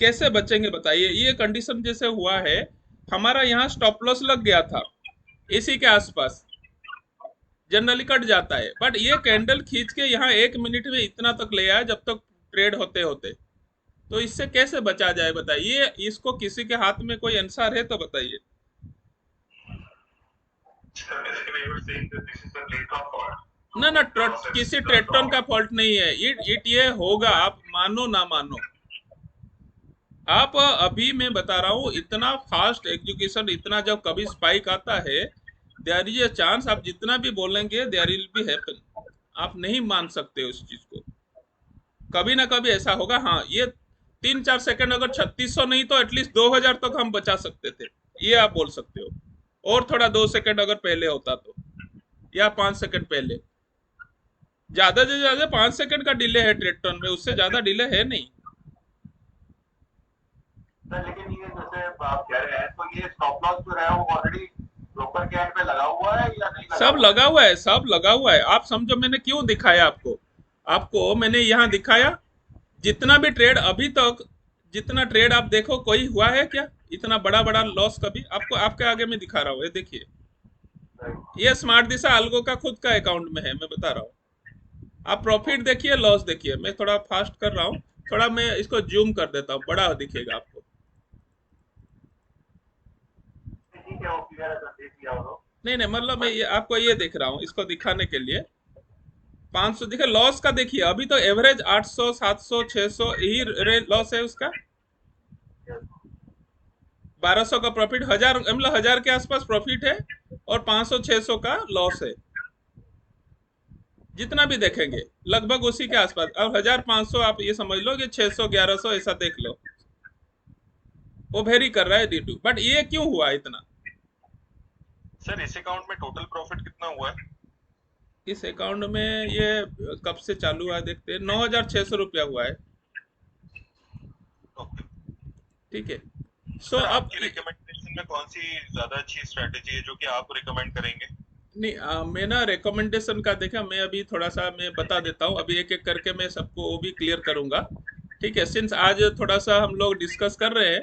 कैसे बचेंगे बताइए। ये कंडीशन जैसे हुआ है, हमारा यहाँ स्टॉप लॉस लग गया था इसी के आसपास, जनरली कट जाता है, बट ये कैंडल खींच के यहाँ 1 मिनट में इतना तक ले आया जब तक ट्रेड होते होते। तो इससे कैसे बचा जाए बताइए, इसको किसी के हाथ में कोई आंसर है तो बताइए। ना ना, किसी ट्रेक्टर का फॉल्ट नहीं है, इट ये होगा, आप मानो ना मानो। आप अभी मैं बता रहा हूँ, इतना फास्ट एग्जीक्यूशन, इतना जब कभी स्पाइक आता है, देयर इज ए चांस, आप जितना भी बोलेंगे देयर विल बी हैपन, आप नहीं मान सकते उस चीज को, कभी ना कभी ऐसा होगा। हाँ, ये 3 4 सेकंड अगर 3600 नहीं तो एटलीस्ट 2000 तक हम बचा सकते थे, ये आप बोल सकते हो। और थोड़ा 2 सेकंड अगर पहले होता तो, या 5 सेकंड पहले, ज्यादा से ज्यादा 5 सेकंड का डिले है ट्रेक्टर में, उससे ज्यादा डिले है नहीं। सर लेकिन ये जैसे आप कह रहे हैं, तो ये स्टॉप लॉस जो है वो ऑलरेडी ब्रोकर के एंड पे लगा हुआ है या नहीं लगा सब हुआ है? लगा हुआ है, सब लगा हुआ है, आप समझो मैंने क्यों दिखाया आपको। आपको मैंने यहाँ दिखाया, जितना भी ट्रेड अभी तक, जितना ट्रेड आप देखो, कोई हुआ है क्या इतना बड़ा बड़ा लॉस कभी? आपको आपके आगे में दिखा रहा हूँ, ये देखिए, ये स्मार्ट दिशा अलगो का खुद का अकाउंट में है, मैं बता रहा हूँ। आप प्रॉफिट देखिए, लॉस देखिए, मैं थोड़ा फास्ट कर रहा हूँ, थोड़ा मैं इसको जूम कर देता हूँ, बड़ा दिखेगा आपको। ठीक है, वो क्लियर है सर, देख लिया वो। नहीं नहीं, मतलब मैं ये आपको ये दिख रहा हूँ, इसको दिखाने के लिए। 500 देखिए लॉस का, देखिए अभी तो एवरेज 800 700 600 यही लॉस है उसका। 1200 का प्रॉफिट, 1000 मतलब 1000 के आसपास प्रॉफिट है, और 500 600 का लॉस है। जितना भी देखेंगे लगभग उसी के आसपास। अब 1500 आप ये समझ लो कि 600 1100 ऐसा देख लो, वो वेरी कर रहा है ड्यू टू। बट ये क्यों हुआ इतना? सर इस अकाउंट में टोटल प्रॉफिट कितना हुआ है? इस अकाउंट में ये कब से चालू हुआ है देखते हैं, 9600 रुपया हुआ है। ओके। ठीक है। सो सर अब आपकी रिकमेंडेशन में कौन सी ज्यादा अच्छी स्ट्रेटेजी है जो कि आप रिकमेंड करेंगे? नहीं, मैं ना रिकमेंडेशन का देखा, मैं अभी थोड़ा सा मैं बता देता हूँ, अभी एक एक करके मैं सबको वो भी क्लियर करूंगा। ठीक है, सिंस आज थोड़ा सा हम लोग डिस्कस कर रहे हैं,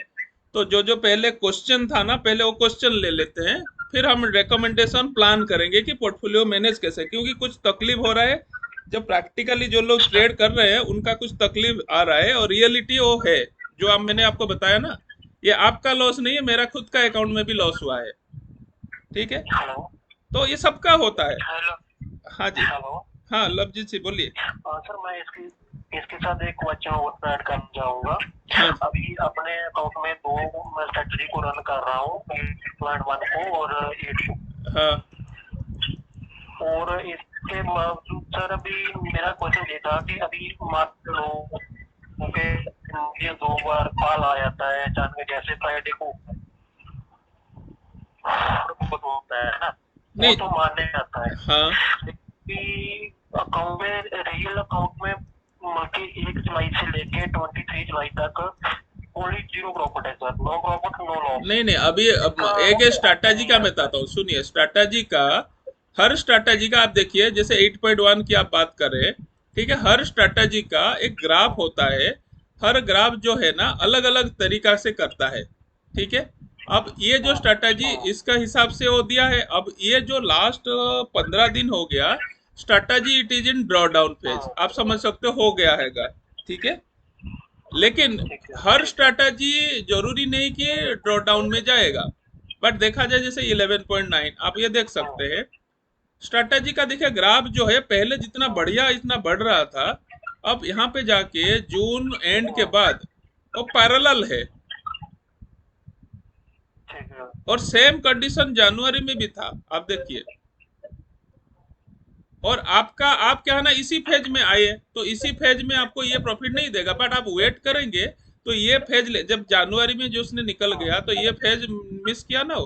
तो जो जो पहले क्वेश्चन था ना, पहले वो क्वेश्चन ले लेते हैं, फिर हम रिकमेंडेशन प्लान करेंगे कि पोर्टफोलियो मैनेज कैसे, क्योंकि कुछ तकलीफ हो रहा है। जब प्रैक्टिकली जो लोग ट्रेड कर रहे हैं उनका कुछ तकलीफ आ रहा है, और रियलिटी वो है जो अब मैंने आपको बताया ना। ये आपका लॉस नहीं है, मेरा खुद का अकाउंट में भी लॉस हुआ है। ठीक है, हेलो। तो ये सबका होता है। हेलो। हाँ जी। हेलो। हाँ लवजीत जी बोलिए। सर मैं इसकी इसके साथ एक क्वेश्चन और ऐड करना चाहूंगा। हाँ अभी अपने अकाउंट में दो मैं स्ट्रेटजी को रन कर रहा हूँ, 8.1 को और 8 को। हाँ और इसके बावजूद सर अभी मेरा क्वेश्चन ये था कि अभी मान लो के ये 2 बार कॉल आ जाता है अचानक, जैसे फ्राइडे को होता है ना, वो नहीं। तो मानने आता है हाँ कि अकाउंट में, रियल अकाउंट में के 1 जुलाई से लेके 23 जुलाई तक ओनली 0 प्रॉफिट है sir, no profit no loss. नहीं नहीं, अभी अब इसका एक स्ट्रैटेजी का नहीं मैं आता बताता हूँ, सुनिए स्ट्रैटेजी का। हर स्ट्रैटेजी का आप देखिए, जैसे 8.1 की आप बात करें, ठीक है, हर स्ट्रैटेजी का एक ग्राफ होता है। हर ग्राफ जो है ना अलग अलग तरीका से करता है। ठीक है। अब ये जो स्ट्रैटेजी इसका हिसाब से वो दिया है, अब ये जो लास्ट 15 दिन हो गया strategy, it is in draw down phase, आप समझ सकते हो गया हैगा। ठीक है, लेकिन ठीक है हर ठीक है। स्ट्रैटेजी जरूरी नहीं कि ड्रॉ डाउन में जाएगा। बट देखा जाए जैसे 11.9 आप ये देख सकते हैं, स्ट्रैटेजी का देखिए ग्राफ जो है, पहले जितना बढ़िया इतना बढ़ रहा था, अब यहाँ पे जाके जून एंड के बाद वो पैरेलल है। ठीक है। और सेम कंडीशन जनवरी में भी था, आप देखिए। और आपका आप क्या है ना इसी फेज में आए, तो इसी फेज में आपको ये प्रॉफिट नहीं देगा, बट आप वेट करेंगे तो ये फेज जब जनवरी में जो उसने निकल गया तो ये फेज मिस किया ना हो।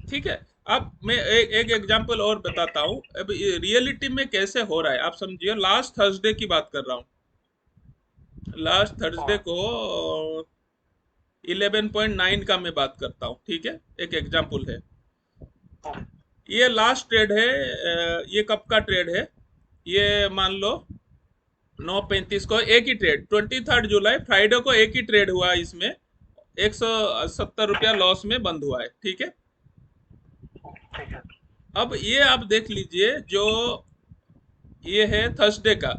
ठीक है। अब मैं एक एग्जांपल और बताता हूँ, अब रियलिटी में कैसे हो रहा है आप समझिए। लास्ट थर्सडे की बात कर रहा हूँ, लास्ट थर्सडे को 11.9 का मैं बात करता हूँ। ठीक है, एक एग्जांपल है। ये लास्ट ट्रेड है, ये कब का ट्रेड है, ये मान लो 9:35 को एक ही ट्रेड, 23 जुलाई फ्राइडे को एक ही ट्रेड हुआ, इसमें 170 रुपया लॉस में बंद हुआ है। ठीक है। ठीक है। अब ये आप देख लीजिए, जो ये है थर्सडे का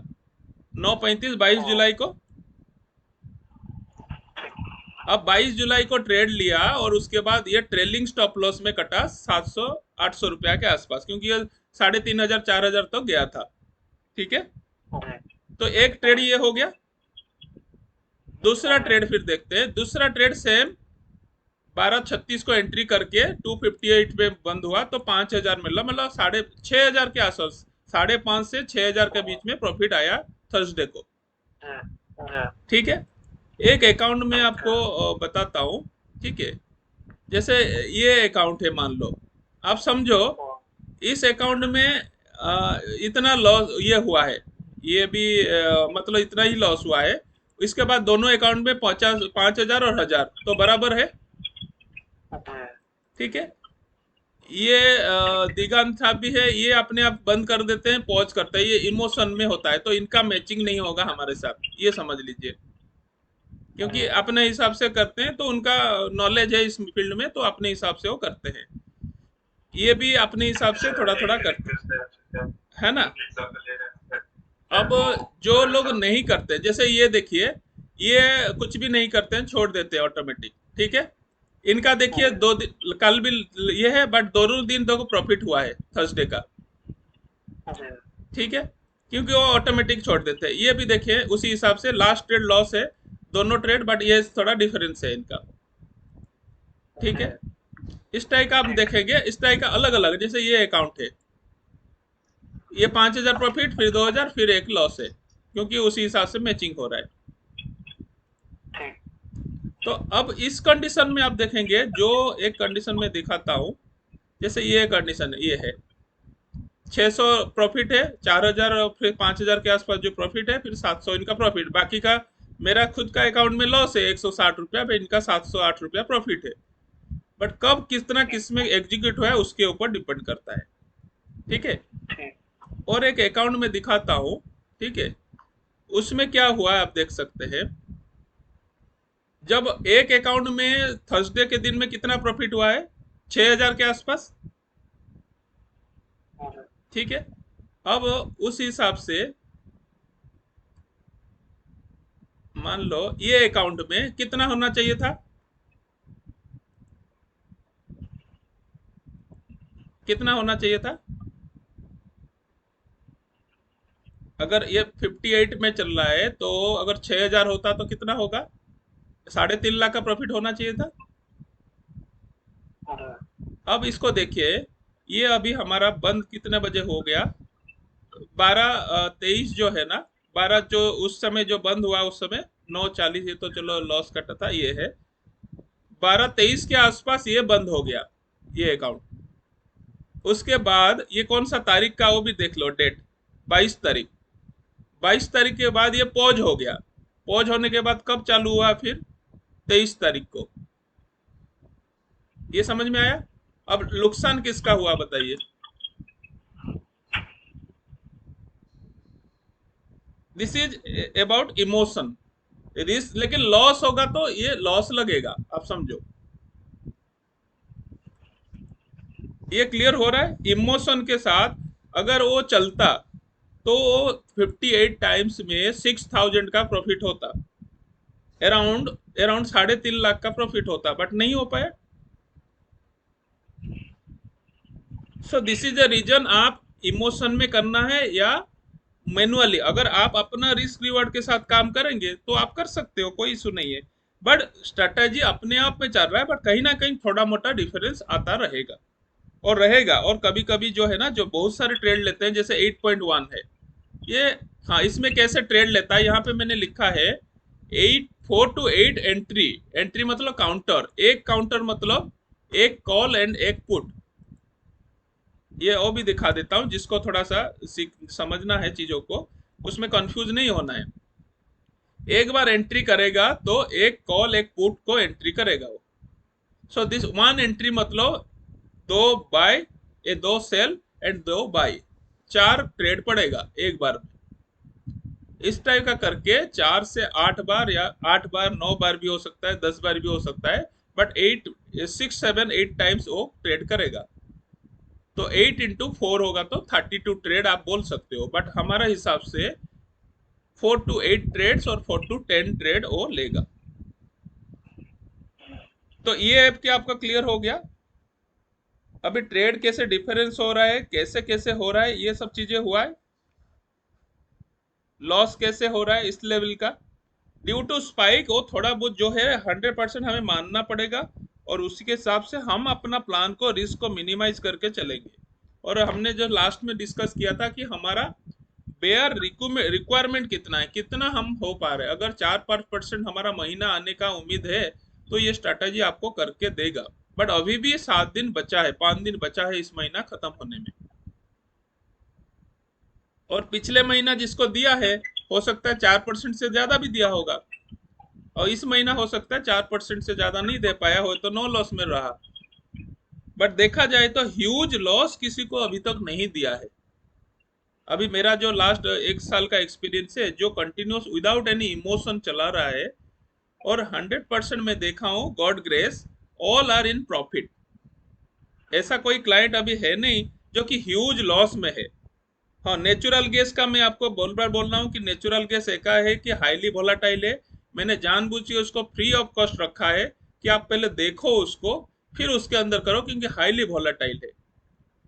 9:35 22 जुलाई को। अब 22 जुलाई को ट्रेड लिया, और उसके बाद ये ट्रेलिंग स्टॉप लॉस में कटा 700 800 रुपया के आसपास, क्योंकि ये 3500 4000 तक गया था। ठीक है, तो एक ट्रेड ये हो गया। दूसरा ट्रेड फिर देखते हैं, दूसरा ट्रेड सेम 12:36 को एंट्री करके 258 पे बंद हुआ, तो 5000 मिला, मतलब 6500 के आसपास, 5.5 से 6000 के बीच में प्रॉफिट आया थर्सडे को। ठीक है, एक अकाउंट में आपको बताता हूँ। ठीक है, जैसे ये अकाउंट है, मान लो आप समझो इस अकाउंट में इतना लॉस ये हुआ है, ये भी मतलब इतना ही लॉस हुआ है। इसके बाद दोनों अकाउंट में 5000 और 1000 तो बराबर है। ठीक है, ये दिगंत था भी है, ये अपने आप बंद कर देते हैं, पॉज करते हैं, ये इमोशन में होता है, तो इनका मैचिंग नहीं होगा हमारे साथ, ये समझ लीजिए। क्योंकि अपने हिसाब से करते हैं, तो उनका नॉलेज है इस फील्ड में, तो अपने हिसाब से वो करते हैं। ये भी अपने हिसाब से थोड़ा थोड़ा करते हैं, है ना। अब जो लोग नहीं करते, जैसे ये देखिए, ये कुछ भी नहीं करते हैं, छोड़ देते हैं ऑटोमेटिक। ठीक है, इनका देखिए 2 दिन कल भी ये है, बट दोनों दिन देखो प्रॉफिट हुआ है थर्सडे का। जी। ठीक है, क्योंकि वो ऑटोमेटिक छोड़ देते हैं। ये भी देखिए उसी हिसाब से लास्ट ट्रेड लॉस है, दोनों ट्रेड, बट ये थोड़ा डिफरेंस है इनका। ठीक जी। है, इस टाइप का हम ठीक। देखेंगे, इस टाइप का अलग अलग, जैसे ये अकाउंट है, ये 5,000 प्रॉफिट, फिर 2,000, फिर एक लॉस है, क्योंकि उसी हिसाब से मैचिंग हो रहा है। ठीक। तो अब इस कंडीशन में आप देखेंगे, जो एक कंडीशन में दिखाता हूं, जैसे ये कंडीशन है, ये है 600 प्रॉफिट है, 4,000 और फिर 5,000 के आसपास जो प्रॉफिट है, फिर 700 इनका प्रॉफिट, बाकी का मेरा खुद का अकाउंट में लॉस है 160 रुपया, फिर इनका 708 रुपया प्रॉफिट है। बट कब कितना ठीक। किस में एग्जीक्यूट हुआ है उसके ऊपर डिपेंड करता है। ठीक है, ठीक। और एक अकाउंट में दिखाता हूँ। ठीक है, उसमें क्या हुआ है आप देख सकते हैं। जब एक अकाउंट में थर्सडे के दिन में कितना प्रॉफिट हुआ है, 6,000 के आसपास। जी। ठीक है, अब उस हिसाब से मान लो ये अकाउंट में कितना होना चाहिए था, कितना होना चाहिए था, अगर ये 58 में चल रहा है तो अगर 6,000 होता तो कितना होगा, 3.5 लाख का प्रॉफिट होना चाहिए था। जी। अब इसको देखिए, ये अभी हमारा बंद कितने बजे हो गया, 12:23 जो है ना, 12 जो उस समय जो बंद हुआ उस समय 9:40, ये तो चलो लॉस कटा था, ये है 12:23 के आसपास ये बंद हो गया ये अकाउंट। उसके बाद ये कौन सा तारीख का वो भी देख लो, डेट 22 तारीख, 22 तारीख के बाद ये पॉज हो गया। पॉज होने के बाद कब चालू हुआ फिर, 23 तारीख को। ये समझ में आया। अब नुकसान किसका हुआ बताइए, this is about emotion risk, लेकिन लॉस होगा तो ये लॉस लगेगा, आप समझो। ये क्लियर हो रहा है, इमोशन के साथ अगर वो चलता तो 58 टाइम्स में 6,000 का प्रॉफिट होता, अराउंड अराउंड 3.5 लाख का प्रॉफिट होता, बट नहीं हो पाया। So this is the reason, आप इमोशन में करना है या मैनुअली, अगर आप अपना रिस्क रिवॉर्ड के साथ काम करेंगे तो आप कर सकते हो, कोई इशू नहीं है। बट स्ट्रेटेजी अपने आप में चल रहा है, बट कहीं ना कहीं थोड़ा मोटा डिफरेंस आता रहेगा और रहेगा। और कभी कभी जो है ना, जो बहुत सारे ट्रेड लेते हैं, जैसे 8.1 है ये, हाँ इसमें कैसे ट्रेड लेता है, यहाँ पे मैंने लिखा है 4 to 8 एंट्री, एंट्री मतलब काउंटर, एक काउंटर मतलब एक कॉल एंड एक पुट। ये और भी दिखा देता हूँ, जिसको थोड़ा सा समझना है चीजों को, उसमें कंफ्यूज नहीं होना है। एक बार एंट्री करेगा तो एक कॉल एक पुट को एंट्री करेगा वो। सो दिस वन एंट्री मतलब दो बाय, ये दो सेल एंड दो बाय, 4 ट्रेड पड़ेगा एक बार में। इस टाइप का करके 4 से 8 बार, या 8 बार 9 बार भी हो सकता है, 10 बार भी हो सकता है, बट 6 7 8 टाइम्स वो ट्रेड करेगा। तो 8 into 4 होगा तो 32 ट्रेड आप बोल सकते हो, बट हमारा हिसाब से 4 to 8 ट्रेड्स और 4 to 10 ट्रेड वो लेगा। तो ये ऐप क्या आपका क्लियर हो गया, अभी ट्रेड कैसे डिफरेंस हो रहा है, कैसे कैसे हो रहा है, ये सब चीजें हुआ है। लॉस कैसे हो रहा है इस लेवल का, ड्यू टू स्पाइक, वो थोड़ा बहुत जो है 100% हमें मानना पड़ेगा, और उसी के हिसाब से हम अपना प्लान को, रिस्क को मिनिमाइज करके चलेंगे। और हमने जो लास्ट में डिस्कस किया था कि हमारा बेयर रिक्वायरमेंट कितना है, कितना हम हो पा रहे हैं, अगर 4-5% हमारा महीना आने का उम्मीद है तो ये स्ट्रैटेजी आपको करके देगा। बट अभी भी 7 दिन बचा है, 5 दिन बचा है इस महीना खत्म होने में, और पिछले महीना जिसको दिया है हो सकता है 4% से ज्यादा भी दिया होगा, और इस महीना हो सकता है 4% से ज्यादा नहीं दे पाया हो तो नो लॉस में रहा। बट देखा जाए तो ह्यूज लॉस किसी को अभी तक नहीं दिया है। अभी मेरा जो लास्ट 1 साल का एक्सपीरियंस है, जो कंटिन्यूस विदाउट एनी इमोशन चला रहा है, और 100% मैं देखा हूँ, God grace, all are in profit. ऐसा कोई क्लाइंट अभी है नहीं जो कि ह्यूज लॉस में है। हाँ, नेचुरल गैस का मैं आपको बोल बार बोल रहा हूँ कि नेचुरल गैस एक है कि हाईली वोलाटाइल है। मैंने जानबूझ के उसको फ्री ऑफ कॉस्ट रखा है कि आप पहले देखो उसको, फिर उसके अंदर करो, क्योंकि हाईली वोलाटाइल है।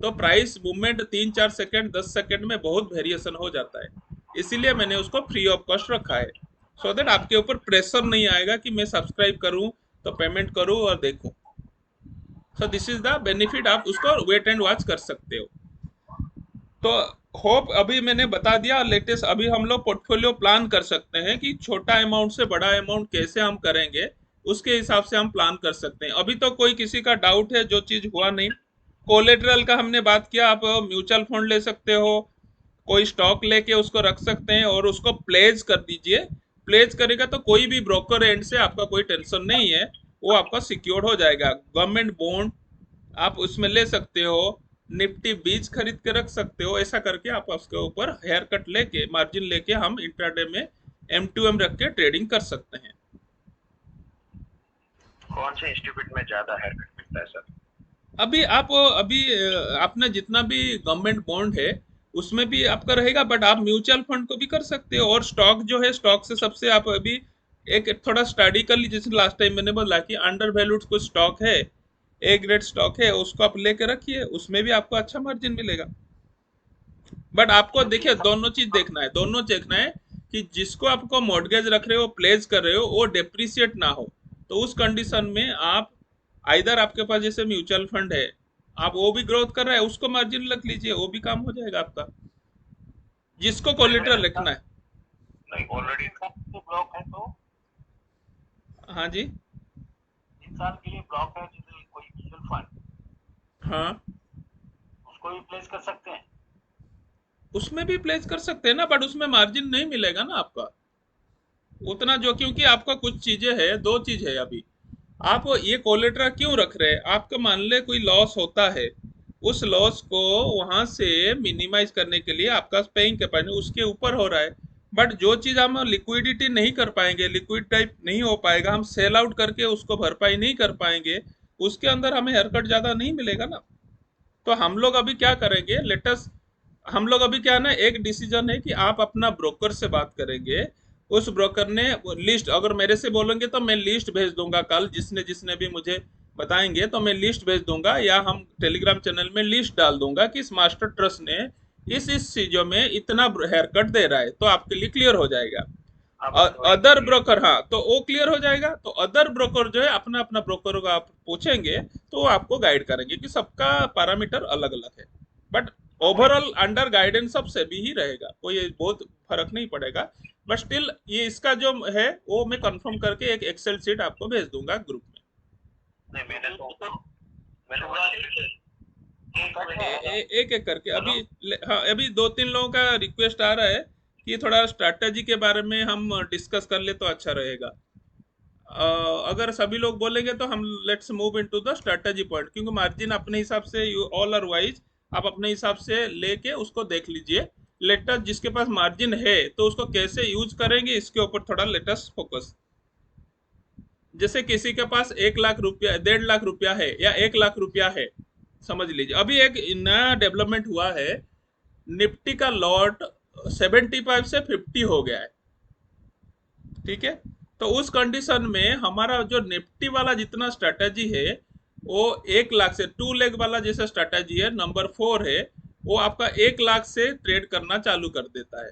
तो प्राइस मूवमेंट 3-4 सेकंड 10 सेकंड में बहुत वेरिएशन हो जाता है। इसीलिए मैंने उसको फ्री ऑफ कॉस्ट रखा है, सो दैट आपके ऊपर प्रेशर नहीं आएगा कि मैं सब्सक्राइब करूं तो पेमेंट करूं और देखूं। सो दिस इज द बेनिफिट, आप उसको वेट एंड वॉच कर सकते हो। तो होप अभी मैंने बता दिया लेटेस्ट। अभी हम लोग पोर्टफोलियो प्लान कर सकते हैं कि छोटा अमाउंट से बड़ा अमाउंट कैसे हम करेंगे, उसके हिसाब से हम प्लान कर सकते हैं। अभी तो कोई किसी का डाउट है, जो चीज हुआ नहीं। कोलेटरल का हमने बात किया, आप म्यूचुअल फंड ले सकते हो, कोई स्टॉक लेके उसको रख सकते हैं और उसको प्लेज कर दीजिए। प्लेज करेगा तो कोई भी ब्रोकर एंड से आपका कोई टेंशन नहीं है, वो आपका सिक्योर हो जाएगा। गवर्नमेंट बॉन्ड आप उसमें ले सकते हो, निफ्टी बीज खरीद के रख सकते हो। ऐसा करके आप उसके ऊपर हेयर कट लेके मार्जिन लेके हम इंट्राडे में M2M रख के ट्रेडिंग कर सकते हैं। कौन से इंस्टीट्यूट में ज्यादा हेयर कट मिलता है सर? अभी आपने जितना भी गवर्नमेंट बॉन्ड है उसमें भी आपका रहेगा, बट आप म्यूचुअल फंड को भी कर सकते हो। और स्टॉक जो है, स्टॉक से सबसे आप अभी एक थोड़ा स्टडी कर लीजिए। जैसे लास्ट टाइम मैंने बोला कि अंडर वैल्यूड कुछ स्टॉक है, ए ग्रेड स्टॉक है, उसको आप लेके रखिए, उसमें भी आपको अच्छा मार्जिन मिलेगा। बट आपको देखिए दोनों चीज देखना है, दोनों देखना है कि जिसको आपको मॉर्गेज रख रहे हो, प्लेज कर रहे हो, वो डेप्रिसिएट ना हो। तो उस कंडीशन में आप आइदर आपके पास जैसे म्यूचुअल फंड है, आप वो भी ग्रोथ कर रहा है, उसको मार्जिन रख लीजिए, वो भी काम हो जाएगा आपका, जिसको कोलेटरल रखना है। नहीं, ऑलरेडी ब्लॉक है तो हाँ जी, 3 साल के लिए ब्लॉक है, जैसे कोई म्यूचुअल फंड, हाँ उसको भी प्लेस कर सकते हैं। उसमें भी प्लेस कर सकते हैं ना, बट उसमें मार्जिन नहीं मिलेगा ना आपका उतना, जो क्योंकि आपका कुछ चीजें है, दो चीज है अभी। आप ये कोलेट्रा क्यों रख रहे हैं? आपका मान ले कोई लॉस होता है, उस लॉस को वहां से मिनिमाइज करने के लिए आपका पेइंग कैपेसिटी उसके ऊपर हो रहा है। बट जो चीज हम लिक्विडिटी नहीं कर पाएंगे, लिक्विड टाइप नहीं हो पाएगा, हम सेल आउट करके उसको भरपाई नहीं कर पाएंगे, उसके अंदर हमें हेयरकट ज्यादा नहीं मिलेगा ना। तो हम लोग अभी क्या करेंगे, लेटस हम लोग अभी क्या है ना, एक डिसीजन है कि आप अपना ब्रोकर से बात करेंगे। उस ब्रोकर ने लिस्ट, अगर मेरे से बोलेंगे तो मैं लिस्ट भेज दूंगा कल, जिसने जिसने भी मुझे बताएंगे तो मैं लिस्ट भेज दूंगा, या हम टेलीग्राम चैनल में लिस्ट डाल दूंगा कि इस मास्टर ट्रस्ट ने इस चीजों में इतना हेयर कट दे रहा है, तो आपके लिए क्लियर हो जाएगा। अदर ब्रोकर, हाँ, तो वो क्लियर हो जाएगा। तो अदर ब्रोकर जो है, अपना अपना ब्रोकर को आप पूछेंगे तो वो आपको गाइड करेंगे कि सबका पैरामीटर अलग अलग है। बट ओवरऑल अंडर गाइडेंस सब से भी ही रहेगा, कोई बहुत फर्क नहीं पड़ेगा। बट स्टिल ये इसका जो है वो मैं कंफर्म करके एक एक्सेल शीट आपको भेज दूंगा ग्रुप में। नहीं, मैंने एक एक करके अभी। हाँ, अभी 2-3 लोगों का रिक्वेस्ट आ रहा है कि थोड़ा स्ट्रैटेजी के बारे में हम डिस्कस कर ले तो अच्छा रहेगा। अगर सभी लोग बोलेंगे तो हम let's move into the strategy point, क्योंकि मार्जिन अपने हिसाब से यू ऑल आर वाइज आप अपने हिसाब से लेके उसको देख लीजिए। लेटस जिसके पास मार्जिन है तो उसको कैसे यूज करेंगे, इसके ऊपर थोड़ा लेटस फोकस। जैसे किसी के पास 1 लाख रुपया, 1.5 लाख रुपया है या 1 लाख रुपया है, समझ लीजिए अभी एक नया डेवलपमेंट हुआ है, निफ्टी का लॉट 75 से 50 हो गया है, ठीक है। तो उस कंडीशन में हमारा जो निफ्टी वाला जितना स्ट्रेटेजी है, वो 1 लाख से 2 लेग वाला जैसा स्ट्रेटेजी है, नंबर 4 है, वो आपका 1 लाख से ट्रेड करना चालू कर देता है।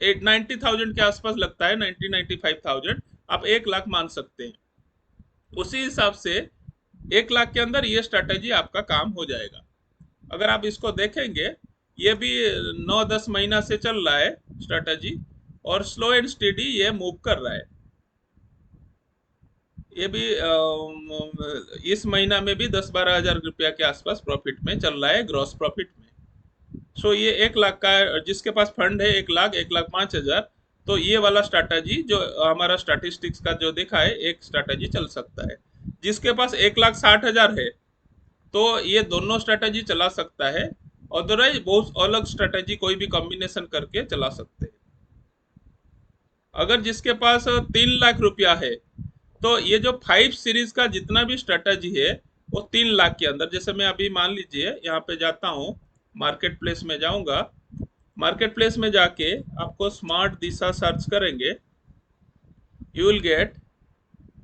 90,000 के आसपास लगता है, 95,000 आप 1 लाख मान सकते हैं। उसी हिसाब से 1 लाख के अंदर ये स्ट्रेटेजी आपका काम हो जाएगा। अगर आप इसको देखेंगे, ये भी 9-10 महीना से चल रहा है स्ट्रेटेजी, और स्लो एंड स्टेडी ये मूव कर रहा है। ये भी इस महीना में भी 10-12 हजार रुपया के आसपास प्रॉफिट में चल रहा है, ग्रॉस प्रॉफिट में। सो ये 1 लाख का, जिसके पास फंड है 1 लाख, 1,05,000, तो ये वाला स्ट्रैटेजी जो हमारा स्टैटिस्टिक्स का जो देखा है, एक स्ट्रैटेजी चल सकता है। जिसके पास 1,60,000 है तो ये दोनों स्ट्रैटेजी चला सकता है, अदरवाइज बहुत अलग स्ट्रैटेजी कोई भी कॉम्बिनेशन करके चला सकते हैं। अगर जिसके पास 3 लाख रुपया है तो ये जो 5 सीरीज का जितना भी स्ट्रैटेजी है वो 3 लाख के अंदर, जैसे मैं अभी मान लीजिए यहाँ पे जाता हूँ, मार्केट प्लेस में जाऊंगा, मार्केट प्लेस में जाके आपको स्मार्ट दिशा सर्च करेंगे, you will get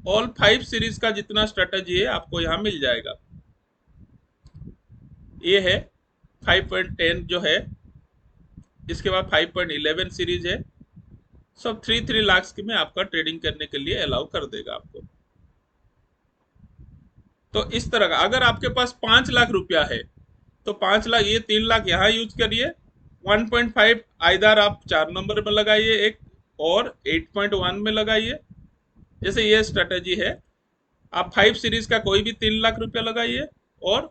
all 5 series का जितना स्ट्रैटेजी है आपको यहाँ मिल जाएगा। ये है 5.10 जो है, इसके बाद 5.11 सीरीज है। सब 3 लाख के में आपका ट्रेडिंग करने के लिए अलाउ कर देगा आपको। तो इस तरह का अगर आपके पास 5 लाख रुपया है तो 5 लाख, ये 3 लाख यहाँ यूज करिए, 1.5 आइदर आप 4 नंबर में लगाइए एक, और 8.1 में लगाइए। जैसे ये स्ट्रेटेजी है, आप 5 सीरीज का कोई भी 3 लाख रुपया लगाइए और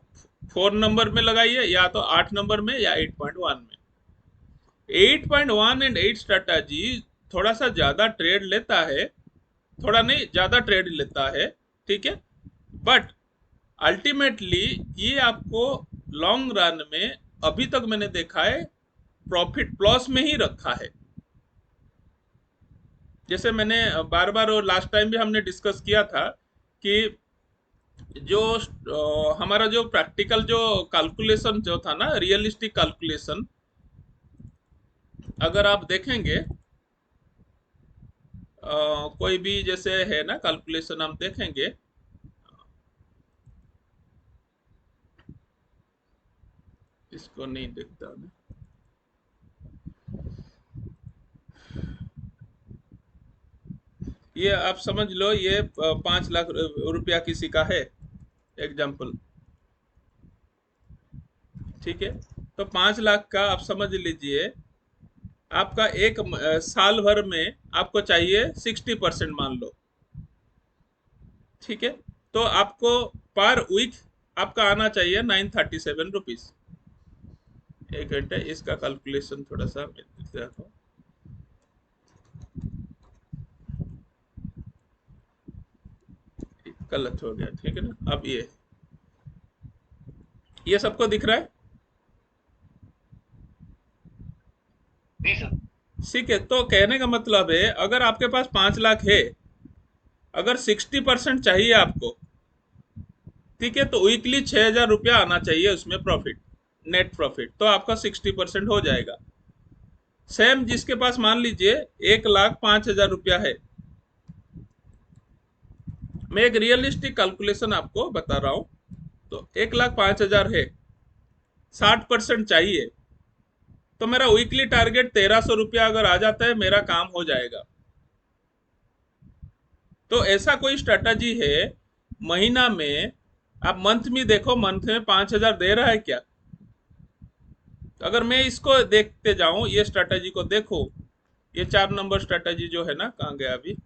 4 नंबर में लगाइए, या तो 8 नंबर में या 8.1 में। 8.1 एंड 8 स्ट्रेटेजी थोड़ा सा ज्यादा ट्रेड लेता है, थोड़ा नहीं ज्यादा ट्रेड लेता है, ठीक है, बट अल्टीमेटली ये आपको लॉन्ग रन में अभी तक मैंने देखा है प्रॉफिट प्लस में ही रखा है। जैसे मैंने बार बार, और लास्ट टाइम भी हमने डिस्कस किया था कि जो हमारा जो प्रैक्टिकल जो कैलकुलेशन जो था ना, रियलिस्टिक कैलकुलेशन, अगर आप देखेंगे कोई भी जैसे है ना कैलकुलेशन, हम देखेंगे इसको नहीं दिखता ना, ये आप समझ लो, ये 5 लाख रुपया किसी का है एग्जाम्पल, ठीक है। तो 5 लाख का आप समझ लीजिए, आपका एक साल भर में आपको चाहिए 60% मान लो, ठीक है। तो आपको पर वीक आपका आना चाहिए 937 रुपीज। एक घंटे इसका कैलकुलेशन थोड़ा सा देखो, गलत हो गया, ठीक है ना। अब ये सबको दिख रहा है, ठीक है। तो कहने का मतलब है, अगर आपके पास 5 लाख है, अगर 60% चाहिए आपको, ठीक है, तो वीकली 6,000 रुपया आना चाहिए उसमें प्रॉफिट, नेट प्रॉफिट, तो आपका 60% हो जाएगा। सेम जिसके पास मान लीजिए 1,05,000 रुपया है, मैं एक रियलिस्टिक कैलकुलेशन आपको बता रहा हूं, तो 1,05,000 है, 60% चाहिए, तो मेरा वीकली टारगेट 1,300 रुपया अगर आ जाता है, मेरा काम हो जाएगा। तो ऐसा कोई स्ट्रेटजी है महीना में, आप मंथ में देखो, मंथ में 5,000 दे रहा है क्या? अगर मैं इसको देखते जाऊं, ये स्ट्रेटजी को देखो, ये 4 नंबर स्ट्रेटजी जो है ना, कहाँ गया अभी,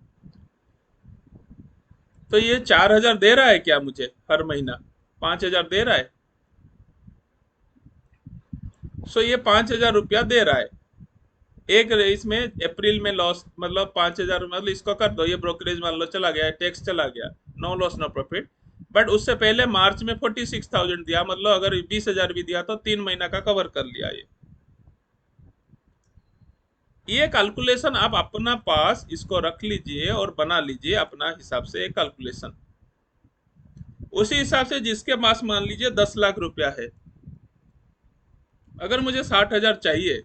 तो ये 4,000 दे रहा है क्या मुझे हर महीना? 5,000 दे रहा है। सो ये 5,000 रुपया दे रहा है। एक इसमें अप्रैल में लॉस, मतलब 5,000, मतलब इसको कर दो, ये ब्रोकरेज मान लो चला गया, टैक्स चला गया, no loss no profit. But उससे पहले मार्च में 46,000 दिया, मतलब अगर 20,000 भी दिया तो 3 महीना का कवर कर लिया। ये कैलकुलेशन आप अपना पास इसको रख लीजिए और बना लीजिए अपना हिसाब से एक कैलकुलेशन। उसी हिसाब से जिसके पास मान लीजिए 10 लाख रुपया है, अगर मुझे 60,000 चाहिए,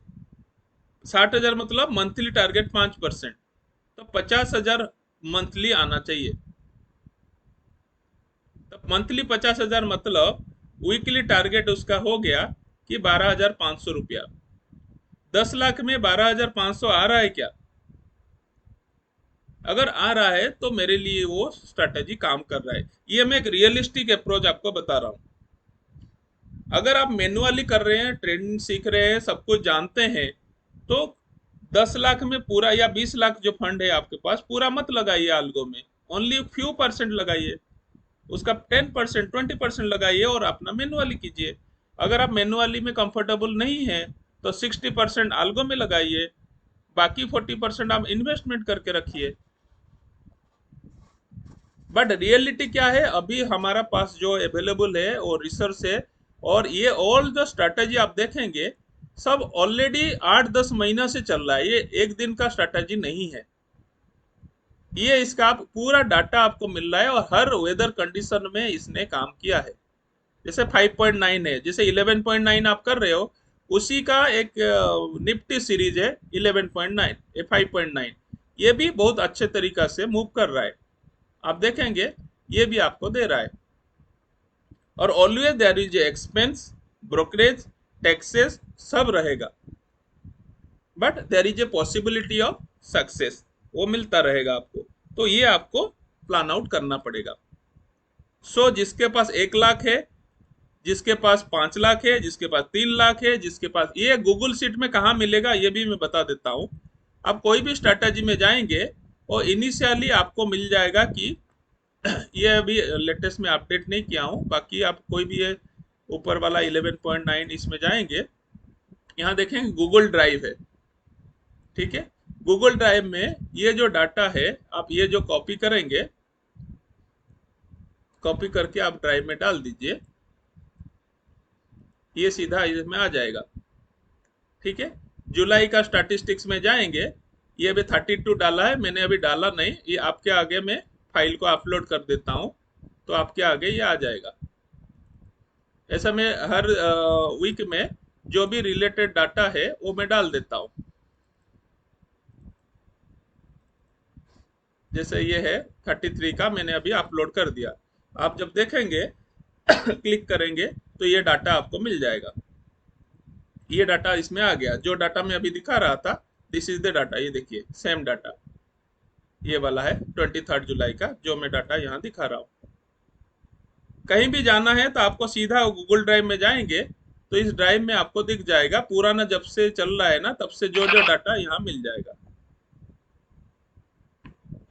60,000 मतलब मंथली टारगेट 5%, तो 50,000 मंथली आना चाहिए। तो मंथली 50,000 मतलब वीकली टारगेट उसका हो गया कि 12,500 रुपया। 10 लाख में 12,500 आ रहा है क्या? अगर आ रहा है तो मेरे लिए वो स्ट्रेटेजी काम कर रहा है। ये मैं एक रियलिस्टिक अप्रोच आपको बता रहा हूं। अगर आप मैनुअली कर रहे हैं, ट्रेडिंग सीख रहे हैं, सब कुछ जानते हैं, तो 10 लाख में पूरा या 20 लाख जो फंड है आपके पास, पूरा मत लगाइए आल्गो में, ओनली फ्यू परसेंट लगाइए, उसका 10% 20% लगाइए और अपना मैनुअली कीजिए। अगर आप मैनुअली में कंफर्टेबल नहीं है तो 60% आल्गो में लगाइए, बाकी 40% आप इन्वेस्टमेंट करके रखिए। बट रियलिटी क्या है, अभी हमारा पास जो अवेलेबल है वो रिसर्च है, और ये ऑल जो स्ट्रैटेजी आप देखेंगे सब ऑलरेडी 8-10 महीना से चल रहा है, ये एक दिन का स्ट्रैटेजी नहीं है। ये इसका आप पूरा डाटा आपको मिल रहा है, और हर वेदर कंडीशन में इसने काम किया है। जैसे 5.9 है, जैसे 11.9 आप कर रहे हो, उसी का एक निफ्टी सीरीज है 11.9, 5.9, ये भी बहुत अच्छे तरीका से मूव कर रहा है। आप देखेंगे ये भी आपको दे रहा है। और always there is expense brokerage, taxes सब रहेगा, but there is a possibility of success, वो मिलता रहेगा आपको। तो ये आपको प्लान आउट करना पड़ेगा। सो जिसके पास 1 लाख है, जिसके पास 5 लाख है, जिसके पास 3 लाख है, जिसके पास, ये गूगल शीट में कहाँ मिलेगा ये भी मैं बता देता हूँ। आप कोई भी स्ट्रैटेजी में जाएंगे और इनिशियली आपको मिल जाएगा कि ये अभी लेटेस्ट में अपडेट नहीं किया हूँ, बाकी आप कोई भी ये ऊपर वाला 11.9 इसमें जाएंगे, यहाँ देखेंगे गूगल ड्राइव है, ठीक है। गूगल ड्राइव में ये जो डाटा है, आप ये जो कॉपी करेंगे, कॉपी करके आप ड्राइव में डाल दीजिए, ये सीधा इसमें आ जाएगा, ठीक है। जुलाई का स्टैटिस्टिक्स में जाएंगे, ये अभी 32 डाला है, मैंने अभी डाला नहीं, ये आपके आगे मैं फाइल को अपलोड कर देता हूं, तो आपके आगे ये आ जाएगा। ऐसा मैं हर वीक में जो भी रिलेटेड डाटा है वो मैं डाल देता हूं। जैसे ये है 33 का मैंने अभी अपलोड कर दिया, आप जब देखेंगे क्लिक करेंगे तो ये डाटा आपको मिल जाएगा। ये डाटा इसमें आ गया, जो डाटा मैं अभी दिखा रहा था, दिस इज द डाटा, ये देखिए सेम डाटा ये वाला है 23 जुलाई का, जो मैं डाटा यहाँ दिखा रहा हूँ। कहीं भी जाना है तो आपको सीधा गूगल ड्राइव में जाएंगे तो इस ड्राइव में आपको दिख जाएगा पुराना, जब से चल रहा है ना तब से जो जो डाटा यहाँ मिल जाएगा,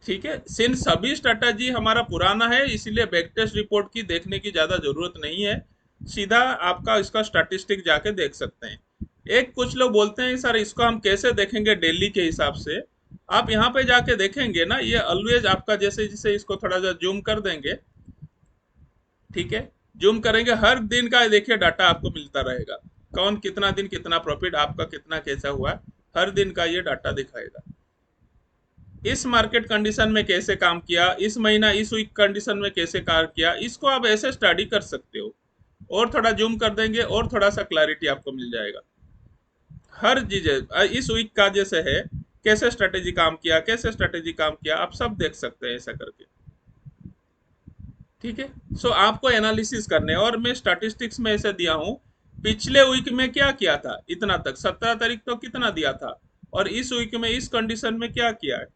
ठीक है। सिंस सभी स्ट्रेटजी हमारा पुराना है, इसलिए बैक टेस्ट रिपोर्ट की देखने की ज्यादा जरूरत नहीं है, सीधा आपका इसका स्टैटिस्टिक जाके देख सकते हैं। एक कुछ लोग बोलते हैं सर इसको हम कैसे देखेंगे डेली के हिसाब से, आप यहाँ पे जाके देखेंगे ना, ये ऑलवेज आपका, जैसे जैसे इसको थोड़ा सा जूम कर देंगे, ठीक है, जूम करेंगे, हर दिन का देखिए डाटा आपको मिलता रहेगा, कौन कितना दिन कितना प्रॉफिट, आपका कितना कैसा हुआ, हर दिन का ये डाटा दिखाएगा। इस मार्केट कंडीशन में कैसे काम किया, इस महीना इस वीक कंडीशन में कैसे काम किया, इसको आप ऐसे स्टडी कर सकते हो। और थोड़ा जूम कर देंगे और थोड़ा सा क्लैरिटी आपको मिल जाएगा। हर चीज इस वीक का जैसे है, कैसे स्ट्रेटेजी काम किया, कैसे स्ट्रेटेजी काम किया, आप सब देख सकते हैं ऐसा करके, ठीक है। सो आपको एनालिसिस करने, और मैं स्टैटिस्टिक्स में ऐसे दिया हूं पिछले वीक में क्या किया था, इतना तक 17 तारीख तो कितना दिया था, और इस वीक में इस कंडीशन में क्या किया है,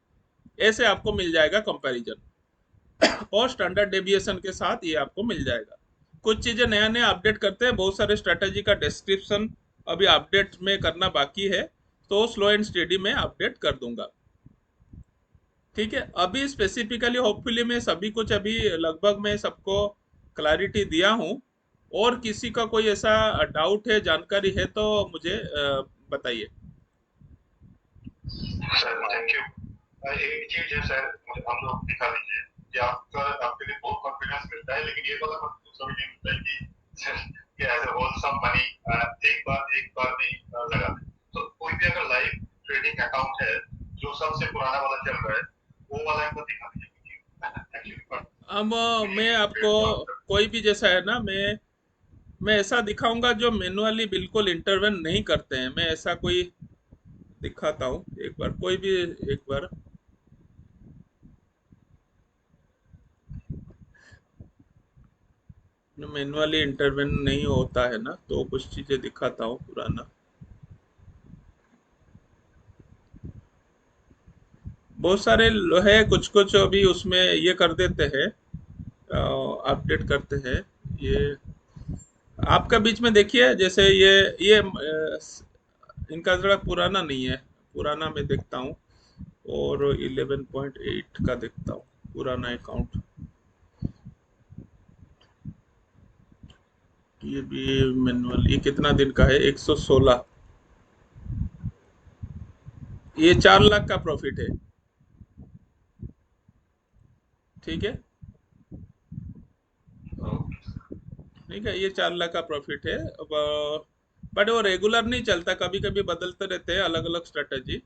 ऐसे आपको मिल जाएगा कंपैरिजन, और स्टैंडर्ड डेविएशन के साथ ये आपको मिल जाएगा। कुछ चीजें नया नया अपडेट करते हैं, बहुत सारे स्ट्रेटेजी का डिस्क्रिप्शन अभी अपडेट में करना बाकी है, तो स्लो एंड स्टेडी में अपडेट कर दूंगा, ठीक है। अभी स्पेसिफिकली होपफुली मैं सभी कुछ अभी लगभग मैं सबको क्लैरिटी दिया हूं, और किसी का कोई ऐसा डाउट है, जानकारी है तो मुझे बताइए। Sir thank you. एक चीज है सर, हम लोग दिखा दीजिए कि आपके लिए बहुत कॉन्फिडेंस मिलता है, लेकिन ये वाला कॉन्फिडेंस कभी नहीं मिलता है कि एज ए होलसम मनी एक बार नहीं लगा दे। तो कोई भी अगर लाइव ट्रेडिंग अकाउंट है जो सबसे पुराना वाला चल रहा है, वो वाला एक बार दिखा दीजिए। अब मैं आपको कोई भी जैसा है ना, मैं ऐसा दिखाऊंगा जो मैनुअली बिल्कुल इंटरवेन नहीं करते हैं, मैं ऐसा कोई दिखाता हूँ एक बार, कोई भी एक बार, मैनुअली इंटरवेन नहीं होता है ना, तो कुछ चीजें दिखाता हूँ पुराना। बहुत सारे है, कुछ कुछ अभी उसमें ये कर देते हैं, अपडेट करते हैं। ये आपका बीच में देखिए, जैसे ये इनका जरा पुराना नहीं है, पुराना मैं देखता हूँ, और 11.8 का देखता हूँ पुराना अकाउंट, ये भी मैनुअल, ये कितना दिन का है, 116, ये 4 लाख का प्रॉफिट है, ठीक है, ठीक है, ये 4 लाख का प्रॉफिट है। अब बट वो रेगुलर नहीं चलता, कभी कभी बदलते रहते हैं अलग अलग स्ट्रेटजी,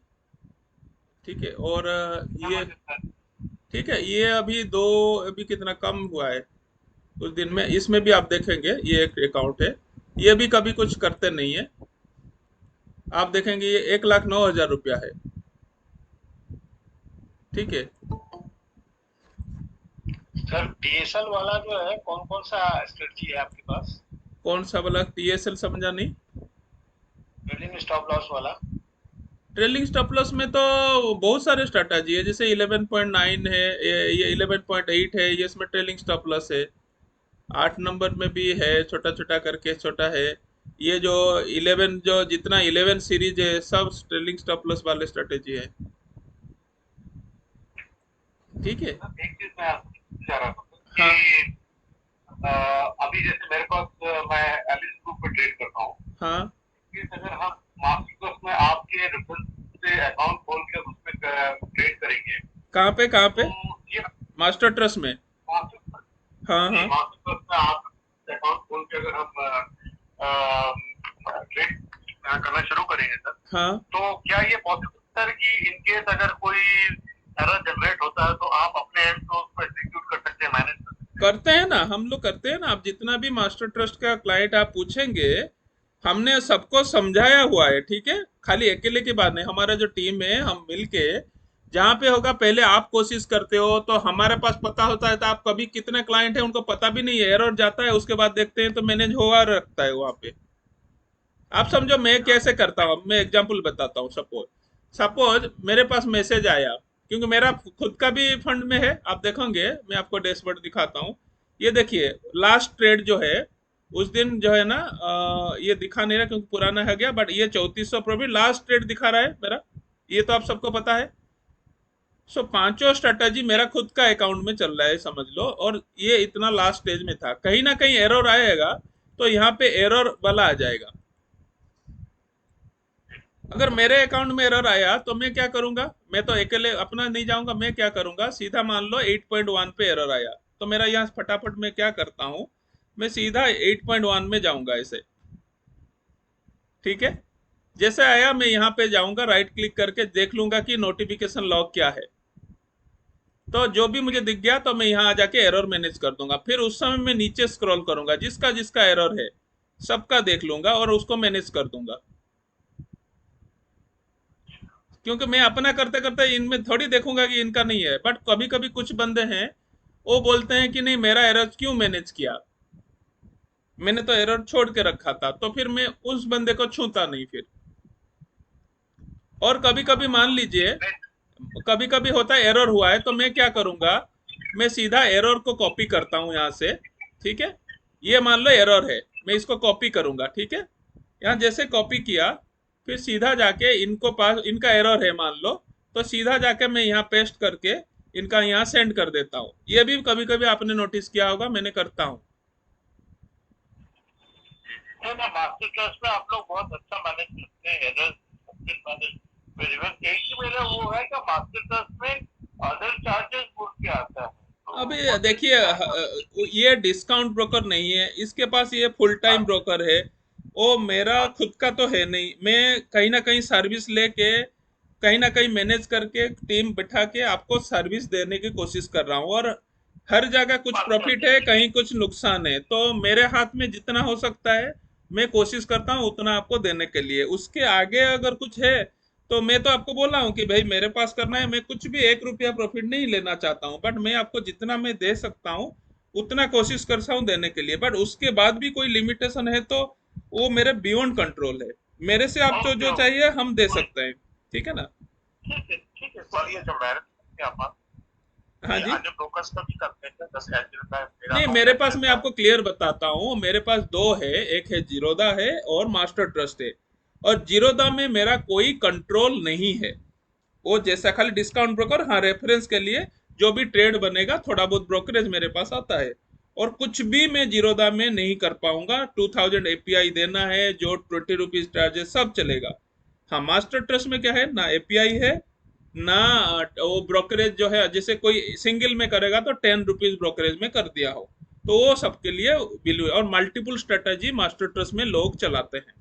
ठीक है। और ये ठीक है, ये अभी कितना कम हुआ है कुछ दिन में, इसमें भी आप देखेंगे ये एक अकाउंट है, ये भी कभी कुछ करते नहीं है, आप देखेंगे ये 1,09,000 रुपया है, ठीक है। सर डीएसएल वाला जो है कौन कौन सा स्ट्रेटजी है आपके पास? कौन सा वाला? TSL समझा नहीं। ट्रेलिंग स्टॉप लॉस वाला। ट्रेलिंग स्टॉप लॉस में तो बहुत सारे स्ट्रैटेजी है, जैसे 11.9 है, ये 11.8 है, ये इसमें ट्रेलिंग स्टॉप लॉस है। 8 नंबर में भी है, छोटा छोटा करके छोटा है। ये जो 11, जो जितना 11 सीरीज है, सब ट्रेलिंग स्टॉप लॉस वाले स्ट्रैटेजी है। ठीक है। एक चीज मैं आपसे पूछना चाह रहा था हाँ कि अभी जैसे मेरे पास मैं एलिस ग्रुप पे ट्रेड करता हूँ। हाँ कि अगर हम मास्टर क्लास में आपके रेफरेंस से अकाउंट खोल के उसमें ट्रेड करेंगे कहाँ पे, कहाँ पे? तो ये मास्टर ट्रस्ट में? मास्टर हाँ नहीं, हाँ मास्टर क्लास में आप अकाउंट खोल के अगर हम ट्रेड करना शुरू करेंगे सर, हाँ। तो क्या ये पॉसिबल सर कि इन केस अगर कोई एरर जनरेट होता है तो आप अपने एंड से उसको एग्जीक्यूट कर सकते हैं, मैनेज कर सकते करते हैं ना, हम लोग करते हैं ना। आप जितना भी मास्टर ट्रस्ट का क्लाइंट आप पूछेंगे, हमने सबको समझाया हुआ है। ठीक है, खाली अकेले की बात नहीं, हमारा जो टीम है हम मिलके जहाँ पे होगा पहले आप कोशिश करते हो, तो हमारे पास पता होता है, तो आप कभी कितने क्लाइंट है उनको पता भी नहीं है, एरर जाता है, उसके बाद देखते हैं तो मैनेज हुआ रखता है वहाँ पे। आप समझो मैं कैसे करता हूँ, मैं एग्जांपल बताता हूँ। सपोज सपोज मेरे पास मैसेज आया, क्योंकि मेरा खुद का भी फंड में है, आप देखोगे, मैं आपको डैशबोर्ड दिखाता हूँ। ये देखिए, लास्ट ट्रेड जो है उस दिन जो है ना, ये दिखा नहीं रहा क्योंकि पुराना है गया, बट ये 3400 प्रॉफिट लास्ट ट्रेड दिखा रहा है मेरा। ये तो आप सबको पता है। सो पांचों स्ट्रेटजी मेरा खुद का अकाउंट में चल रहा है, समझ लो। और ये इतना लास्ट स्टेज में था, कहीं ना कहीं एरर आएगा, तो यहाँ पे एरर वाला आ जाएगा। अगर मेरे अकाउंट में एरर आया तो मैं क्या करूंगा? मैं तो अकेले अपना नहीं जाऊंगा, मैं क्या करूंगा, सीधा मान लो 8.1 पे एरर आया, तो मेरा यहाँ फटाफट मैं क्या करता हूँ, मैं सीधा 8.1 में जाऊंगा ऐसे। ठीक है, जैसे आया मैं यहाँ पे जाऊंगा, राइट क्लिक करके देख लूंगा कि नोटिफिकेशन लॉग क्या है। तो जो भी मुझे दिख गया तो मैं यहाँ आ जाके एरर मैनेज कर दूंगा। फिर उस समय मैं नीचे स्क्रॉल करूंगा, जिसका जिसका एरर है सबका देख लूंगा और उसको मैनेज कर दूंगा। क्योंकि मैं अपना करते करते इनमें थोड़ी देखूंगा कि इनका नहीं है। बट कभी कभी कुछ बंदे हैं, वो बोलते हैं कि नहीं, मेरा एरर क्यों मैनेज किया, मैंने तो एरर छोड़ के रखा था, तो फिर मैं उस बंदे को छूता नहीं फिर। और कभी कभी मान लीजिए, हैं। कभी कभी होता है एरर हुआ है, तो मैं क्या करूंगा, मैं सीधा एरर को कॉपी करता हूं यहाँ से। ठीक है, ये मान लो एरर है, मैं इसको कॉपी करूंगा। ठीक है, यहाँ जैसे कॉपी किया, फिर सीधा जाके इनको पास, इनका एरर है मान लो, तो सीधा जाके मैं यहाँ पेस्ट करके इनका यहाँ सेंड कर देता हूँ। ये भी कभी कभी आपने नोटिस किया होगा, मैंने करता हूँ। नहीं ना, मास्टर क्लास में आप लोग बहुत अच्छा मैनेज करते हैं, एरर मैनेज वेरी वेल। एक ही मेरा वो है कि मास्टर क्लास में अदर चार्जेस बोल के आता है, तो अभी what is देखिए, that? ये डिस्काउंट ब्रोकर नहीं है, इसके पास ये फुल टाइम ब्रोकर है। वो मेरा खुद का तो है नहीं, मैं कहीं ना कहीं सर्विस लेके, कहीं ना कहीं मैनेज करके, टीम बिठा के आपको सर्विस देने की कोशिश कर रहा हूँ। और हर जगह कुछ प्रॉफिट है, कहीं कुछ नुकसान है, तो मेरे हाथ में जितना हो सकता है मैं कोशिश करता हूँ उतना आपको देने के लिए। उसके आगे अगर कुछ है तो मैं तो आपको बोला हूँ कि भाई मेरे पास करना है, मैं कुछ भी 1 रुपया प्रॉफिट नहीं लेना चाहता हूँ, बट मैं आपको जितना मैं दे सकता हूँ उतना कोशिश करता हूँ देने के लिए। बट उसके बाद भी कोई लिमिटेशन है तो वो मेरे बियॉन्ड कंट्रोल है। मेरे से आप जो जो चाहिए हम दे सकते हैं। ठीक है ना? ठीक है सर, ये जो मैनेज आप हाँ ये जी। अन्य ब्रोकर्स का भी करते हैं, जैसे एंजल का मेरा नहीं, अकाउंट मेरे पास, एंजल मैं का आपको क्लियर बताता हूँ, मेरे पास दो है, एक है जीरोदा है और मास्टर ट्रस्ट है। और जीरोदा में मेरा कोई कंट्रोल नहीं है, वो जैसा खाली डिस्काउंट ब्रोकर, हाँ रेफरेंस के लिए जो भी ट्रेड बनेगा थोड़ा बहुत ब्रोकरेज मेरे पास आता है। और कुछ भी मैं जीरोदा में नहीं कर पाऊंगा, 2000 एपीआई देना है, जो 20 रुपीज चार्जेस सब चलेगा। हाँ, मास्टर ट्रस्ट में क्या है ना, एपीआई है ना, वो ब्रोकरेज जो है, जैसे कोई सिंगल में करेगा तो 10 रुपीज ब्रोकरेज में कर दिया हो, तो वो सबके लिए बिल। और मल्टीपल स्ट्रेटजी मास्टर ट्रस्ट में लोग चलाते हैं।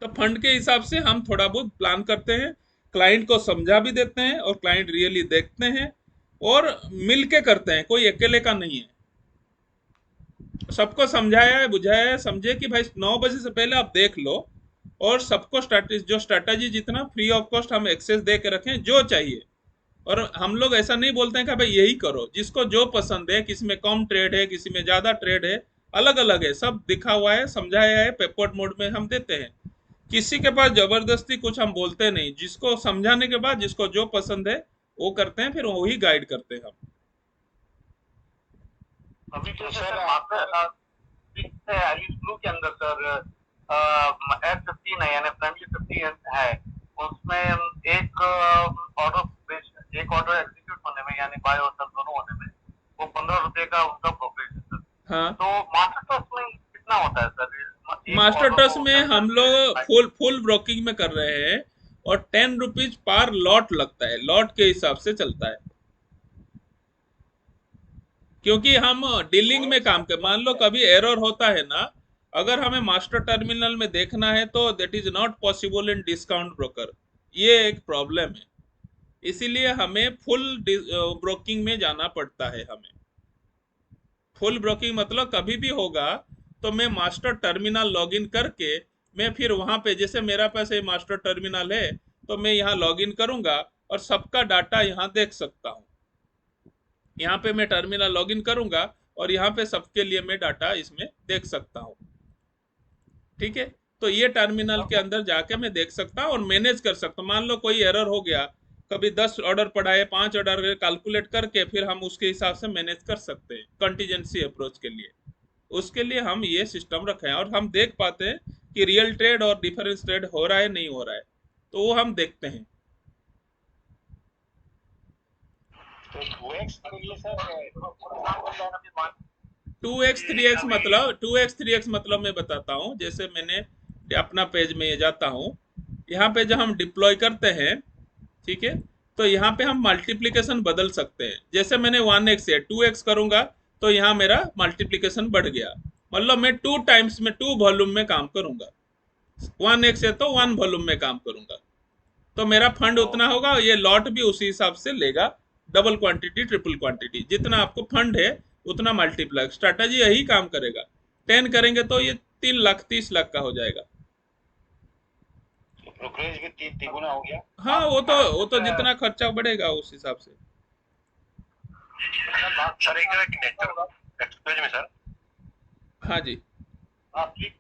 तो फंड के हिसाब से हम थोड़ा बहुत प्लान करते हैं, क्लाइंट को समझा भी देते हैं, और क्लाइंट रियली देखते हैं, और मिल के करते हैं, कोई अकेले का नहीं है। सबको समझाया है, बुझाया है, समझे कि भाई 9 बजे से पहले आप देख लो। और सबको स्ट्रैटेजी जितना फ्री ऑफ कॉस्ट हम एक्सेस दे के रखें जो चाहिए। और हम लोग ऐसा नहीं बोलते हैं कि भाई यही करो, जिसको जो पसंद है, किसी में कम ट्रेड है, किसी में ज्यादा ट्रेड है, अलग अलग है, सब दिखा हुआ है, समझाया है, पेपर मोड में हम देते हैं। किसी के पास जबरदस्ती कुछ हम बोलते नहीं, जिसको समझाने के बाद जिसको जो पसंद है वो करते हैं, फिर वही गाइड करते हैं हम। अभी तो जैसे सर सर आप मास्टर एलिस ब्लू के अंदर सर F15 है, यानी फ्रेंडली 50 है, उसमें एक ऑर्डर एग्जीक्यूट होने में, यानी बाय और सेल दोनों होने में, वो 15 रुपए का उनका ब्रोकरेज है सर। हाँ, तो मास्टर ट्रस्ट में कितना होता है सर? एक मास्टर ऑर्डर ट्रस्ट को में सेल हम करके लोग फुल ब्रोकिंग में कर रहे हैं, और 10 रुपीज पर लॉट लगता है, लॉट के हिसाब से चलता है, क्योंकि हम डीलिंग में काम कर, मान लो कभी एरर होता है ना, अगर हमें मास्टर टर्मिनल में देखना है तो that is not possible in discount broker, ये एक प्रॉब्लम है, इसीलिए हमें फुल ब्रोकिंग में जाना पड़ता है। हमें फुल ब्रोकिंग मतलब कभी भी होगा तो मैं मास्टर टर्मिनल लॉगिन करके, मैं फिर वहां पे, जैसे मेरा पास ये मास्टर टर्मिनल है तो मैं यहाँ लॉगिन करूंगा और सबका डाटा यहाँ देख सकता हूँ। यहाँ पे मैं टर्मिनल लॉगिन करूंगा और यहाँ पे सबके लिए मैं डाटा इसमें देख सकता हूँ। ठीक है, तो ये टर्मिनल के अंदर जाके मैं देख सकता हूँ और मैनेज कर सकता हूँ। मान लो कोई एरर हो गया, कभी 10 ऑर्डर पड़ा है, 5 ऑर्डर कैलकुलेट करके फिर हम उसके हिसाब से मैनेज कर सकते हैं कंटीजेंसी अप्रोच के लिए। उसके लिए हम ये सिस्टम रखे हैं, और हम देख पाते हैं कि रियल ट्रेड और डिफरेंस ट्रेड हो रहा है नहीं हो रहा है, तो वो हम देखते हैं। तो 2x के लिए सर 2x 3x मतलब 2x 3x मतलब मैं बताता हूँ। जैसे मैंने अपना पेज में जाता हूँ, यहाँ पे जब हम डिप्लॉय करते हैं, ठीक है, तो यहाँ पे हम मल्टीप्लिकेशन बदल सकते हैं। जैसे मैंने 1x है, 2x करूंगा तो यहाँ मेरा मल्टीप्लिकेशन बढ़ गया, मतलब मैं 2 टाइम्स में 2 वॉल्यूम में काम करूंगा। 1x है तो 1 वॉल्यूम में काम करूंगा, तो मेरा फंड उतना होगा, ये लॉट भी उसी हिसाब से लेगा, डबल क्वांटिटी ट्रिपल क्वांटिटी, जितना आपको फंड है उतना मल्टीप्लाई, स्ट्रैटेजी यही काम करेगा। 10 करेंगे तो ये 3 लाख 30 लाख का हो जाएगा। ब्रोकरेज भी तिगुना हो गया। हाँ, वो तो जितना खर्चा बढ़ेगा उस हिसाब से। सर एक नेचर एक्सप्रेस में सर। हाँ जी, आप ठीक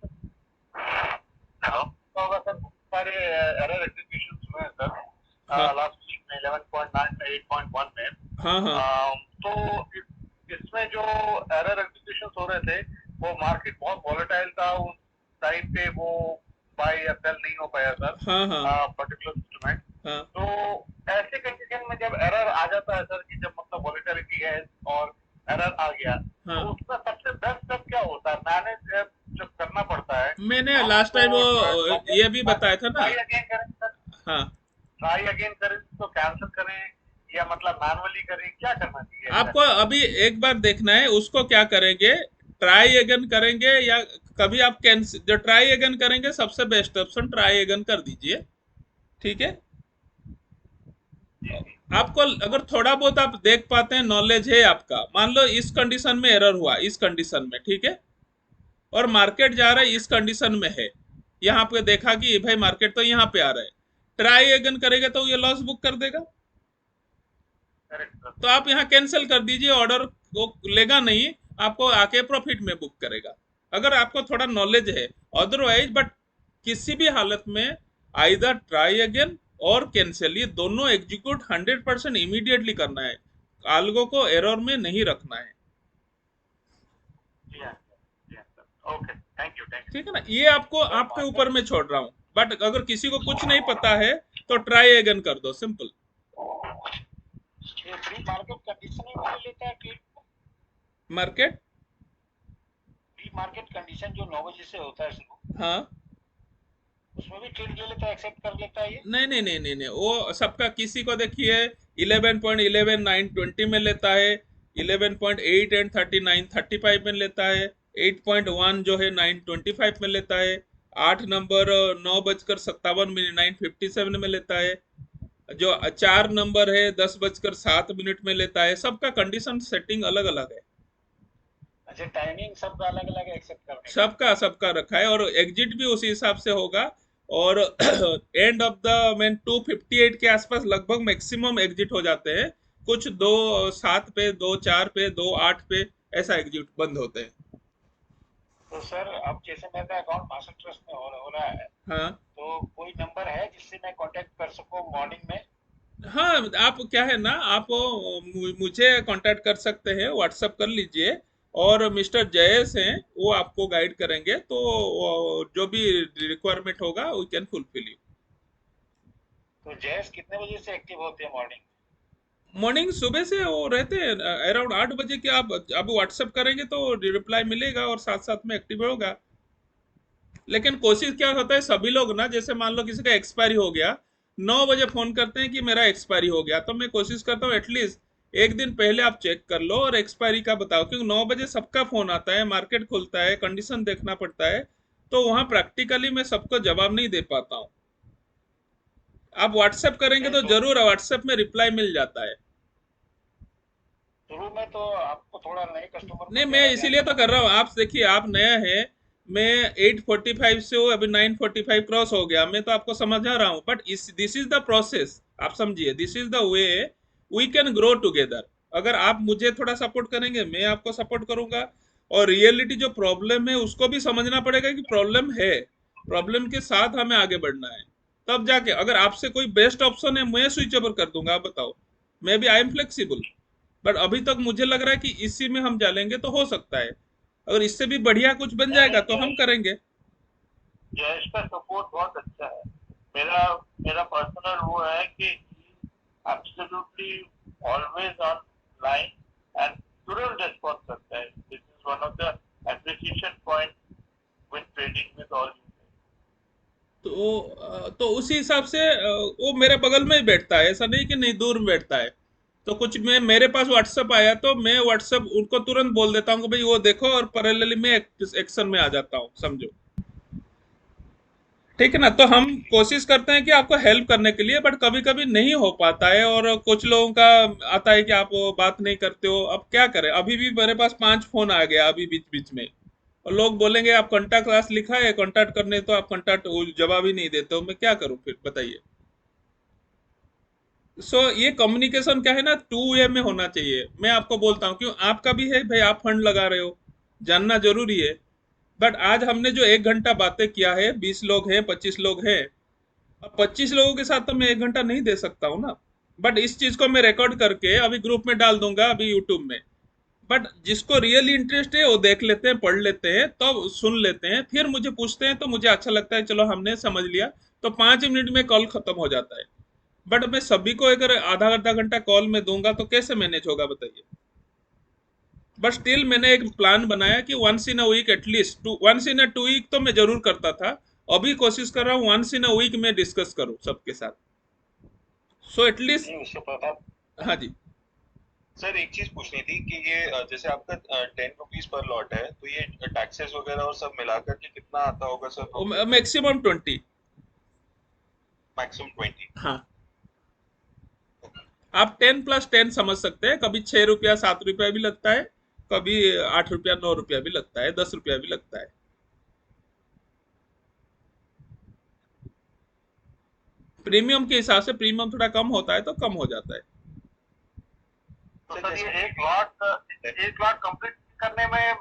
हेलो होगा सर। सारे एरर एग्जीक्यूशन हुए हैं सर हाँ लास्ट वीक में 11.9 में 8.1 में। हाँ हाँ तो इसमें जो एरर एग्जीक्यूशन हो रहे थे, वो मार्केट बहुत वॉलेटाइल था, उस टाइम पे वो बाय या सेल नहीं हो पाया सर हाँ हाँ पर्टिकुलर इंस्ट्रूमेंट। हाँ तो ऐसे कंडीशन में जब एरर आ जाता है सर, कि जब मतलब वॉलेटिलिटी है और एरर आ गया, हाँ। तो उसका सबसे बेस्ट स्टेप क्या होता है? मैनेज जब करना पड़ता है, मैंने लास्ट टाइम वो ये भी बताया था ना। ट्राई अगेन करें सर, हाँ, ट्राई अगेन करें तो कैंसिल करें, या मतलब मैनुअली करें, क्या करना चाहिए? आपको अभी एक बार देखना है उसको, क्या करेंगे, ट्राई अगेन करेंगे या कभी आप कैंसिल, जो ट्राई अगेन करेंगे सबसे बेस्ट ऑप्शन ट्राई अगेन कर दीजिए। ठीक है, आपको अगर थोड़ा बहुत आप देख पाते हैं, नॉलेज है आपका, मान लो इस कंडीशन में एरर हुआ, इस कंडीशन में, ठीक है, और मार्केट जा रहा है इस कंडीशन में है, यहाँ पे देखा कि भाई मार्केट तो यहाँ पे आ रहा है, ट्राई अगेन करेंगे तो ये लॉस बुक कर देगा, तो आप यहाँ कैंसिल कर दीजिए, ऑर्डर वो लेगा नहीं, आपको आके प्रॉफिट में बुक करेगा, अगर आपको थोड़ा नॉलेज है। अदरवाइज बट किसी भी हालत में आइदर ट्राई अगेन और कैंसिल, ये दोनों एग्जीक्यूट 100% इमीडिएटली करना है, आल्गो को एरर में नहीं रखना है। Okay, thank you. ठीक है ना, ये आपको आपके ऊपर में छोड़ रहा हूँ, बट अगर किसी को कुछ नहीं पता है तो ट्राई अगेन कर दो, सिंपल। ये प्री मार्केट कंडीशन में मान लेता है ट्रेड को? मार्केट प्री मार्केट कंडीशन जो 9 बजे से होता है शुरू, हाँ, उसमें भी ट्रेड ले लेता है, एक्सेप्ट कर लेता है ये? नहीं नहीं नहीं नहीं नहीं, वो सबका, किसी को देखिए 11.11 920 में लेता है, 11.8 एंड 39 35 में लेता है, 8.1 जो है 925 में लेता है, 8 नंबर 9:57 957 में लेता है, जो 4 नंबर है 10:07 में लेता है। सबका कंडीशन सेटिंग अलग अलग है, अच्छा, टाइमिंग सबका अलग अलग एक्सेप्ट करने का। सबका रखा है, और एग्जिट भी उसी हिसाब से होगा, और एंड ऑफ द मैन 258 के आसपास लगभग मैक्सिमम एग्जिट हो जाते हैं, कुछ 2:07 पे, 2:04 पे, 2:08 पे ऐसा एग्जिट बंद होते हैं। तो सर अब जैसे मेरा अकाउंट मास्टर ट्रस्ट में हो रहा है, हाँ तो कोई नंबर है जिससे मैं कांटेक्ट कर सकूं मॉर्निंग में? हाँ, आप क्या है ना, आप मुझे कांटेक्ट कर सकते हैं, व्हाट्सएप कर लीजिए। और मिस्टर जयेश हैं, वो आपको गाइड करेंगे, तो जो भी रिक्वायरमेंट होगा वी कैन फुलफिल यू। तो जयस कितने बजे से एक्टिव होते हैं मॉर्निंग? मॉर्निंग सुबह से वो रहते हैं अराउंड 8 बजे के। आप व्हाट्सएप करेंगे तो रिप्लाई मिलेगा और साथ साथ में एक्टिव होगा। लेकिन कोशिश क्या होता है, सभी लोग ना, जैसे मान लो किसी का एक्सपायरी हो गया, 9 बजे फोन करते हैं कि मेरा एक्सपायरी हो गया, तो मैं कोशिश करता हूँ एटलीस्ट एक दिन पहले आप चेक कर लो और एक्सपायरी का बताओ, क्योंकि 9 बजे सबका फोन आता है, मार्केट खुलता है, कंडीशन देखना पड़ता है, तो वहां प्रैक्टिकली मैं सबको जवाब नहीं दे पाता हूँ। आप व्हाट्सएप करेंगे नहीं तो तो जरूर व्हाट्सएप में रिप्लाई मिल जाता है। शुरू में तो आपको थोड़ा नए कस्टमर नहीं, को मैं ज्यादा ध्यान इसीलिए देना तो कर रहा हूँ। पड़ेगा। आप देखिए, आप नया है, मैं 8:45 से हूँ, अभी 9:45 क्रॉस हो गया, मैं तो आपको समझा रहा हूँ, बट इस दिस इज द प्रोसेस। आप समझिए, this is the way we can grow together. अगर आप मुझे थोड़ा सपोर्ट करेंगे, मैं आपको सपोर्ट करूंगा, और रियलिटी जो प्रॉब्लम है उसको भी समझना पड़ेगा कि प्रॉब्लम है, प्रॉब्लम के साथ हमें आगे बढ़ना है। तब जाके अगर आपसे कोई बेस्ट ऑप्शन है, मैं स्विच ओवर कर दूंगा, आप बताओ। मैं भी आई एम फ्लेक्सिबल, बट अभी तक मुझे लग रहा है कि इसी में हम चलेंगे तो हो सकता है। अगर इससे भी बढ़िया कुछ बन नहीं जाएगा नहीं, तो हम जयेश करेंगे। जयेश का सपोर्ट बहुत अच्छा है। मेरा मेरा पर्सनल वो है कि absolutely always on line and तुरंत रिस्पॉन्स करता है। This is one of the appreciation point with trading with all. तो उसी हिसाब से वो मेरे बगल में ही बैठता है, ऐसा नहीं कि नहीं दूर में बैठता है। तो कुछ मैं, मेरे पास व्हाट्सएप आया तो मैं व्हाट्सएप उनको तुरंत बोल देता हूँ कि भाई वो देखो, और पैरेलली में एक्शन में आ जाता हूँ, समझो। ठीक है ना। तो हम कोशिश करते हैं कि आपको हेल्प करने के लिए, बट कभी कभी नहीं हो पाता है, और कुछ लोगों का आता है कि आप वो बात नहीं करते हो। अब क्या करें, अभी भी मेरे पास 5 फोन आ गया अभी बीच बीच में, और लोग बोलेंगे आप कॉन्टैक्ट क्लास लिखा है, कॉन्टैक्ट करने तो आप कॉन्टैक्ट जवाब ही नहीं देते हो, मैं क्या करूं फिर बताइए। ये कम्युनिकेशन क्या है ना, 2 वे में होना चाहिए। मैं आपको बोलता हूँ, क्यों, आपका भी है भाई, आप फंड लगा रहे हो, जानना जरूरी है। बट आज हमने जो 1 घंटा बातें किया है, 20 लोग हैं, 25 लोग हैं, अब 25 लोगों के साथ तो मैं 1 घंटा नहीं दे सकता हूँ ना। बट इस चीज को मैं रिकॉर्ड करके अभी ग्रुप में डाल दूंगा, अभी यूट्यूब में। बट जिसको रियली इंटरेस्ट है वो देख लेते हैं, पढ़ लेते हैं, तब सुन लेते हैं, फिर मुझे पूछते हैं, तो मुझे अच्छा लगता है, चलो हमने समझ लिया। तो 5 मिनट में कॉल खत्म हो जाता है। बट मैं सभी को अगर आधा आधा घंटा कॉल में दूंगा तो कैसे मैनेज होगा बताइए। बट स्टिल मैंने एक प्लान बनाया कि once in a week, at least once in a 2 week तो मैं जरूर करता था। अभी कोशिश कर रहा हूँ वंस इन अ वीक में डिस्कस करूँ सबके साथ, सो एटलीस्ट। नहीं उससे पता। हाँ जी। सर एक चीज पूछनी थी कि ये जैसे आपका 10 रुपीज पर लॉट है, तो ये टैक्सेस वगैरह और सब मिलाकर के कितना आता होगा सर प्रॉफिट? मैक्सिमम 20। मैक्सिमम 20? हाँ, आप 10+10 समझ सकते हैं, कभी 6 रुपया 7 रुपया भी लगता है, कभी 8 रुपया 9 रुपया भी लगता है, 10 रुपया भी लगता है। प्रीमियम के हिसाब से प्रीमियम थोड़ा कम होता है तो कम हो जाता है। तो सर ये एक लॉट कंप्लीट करने में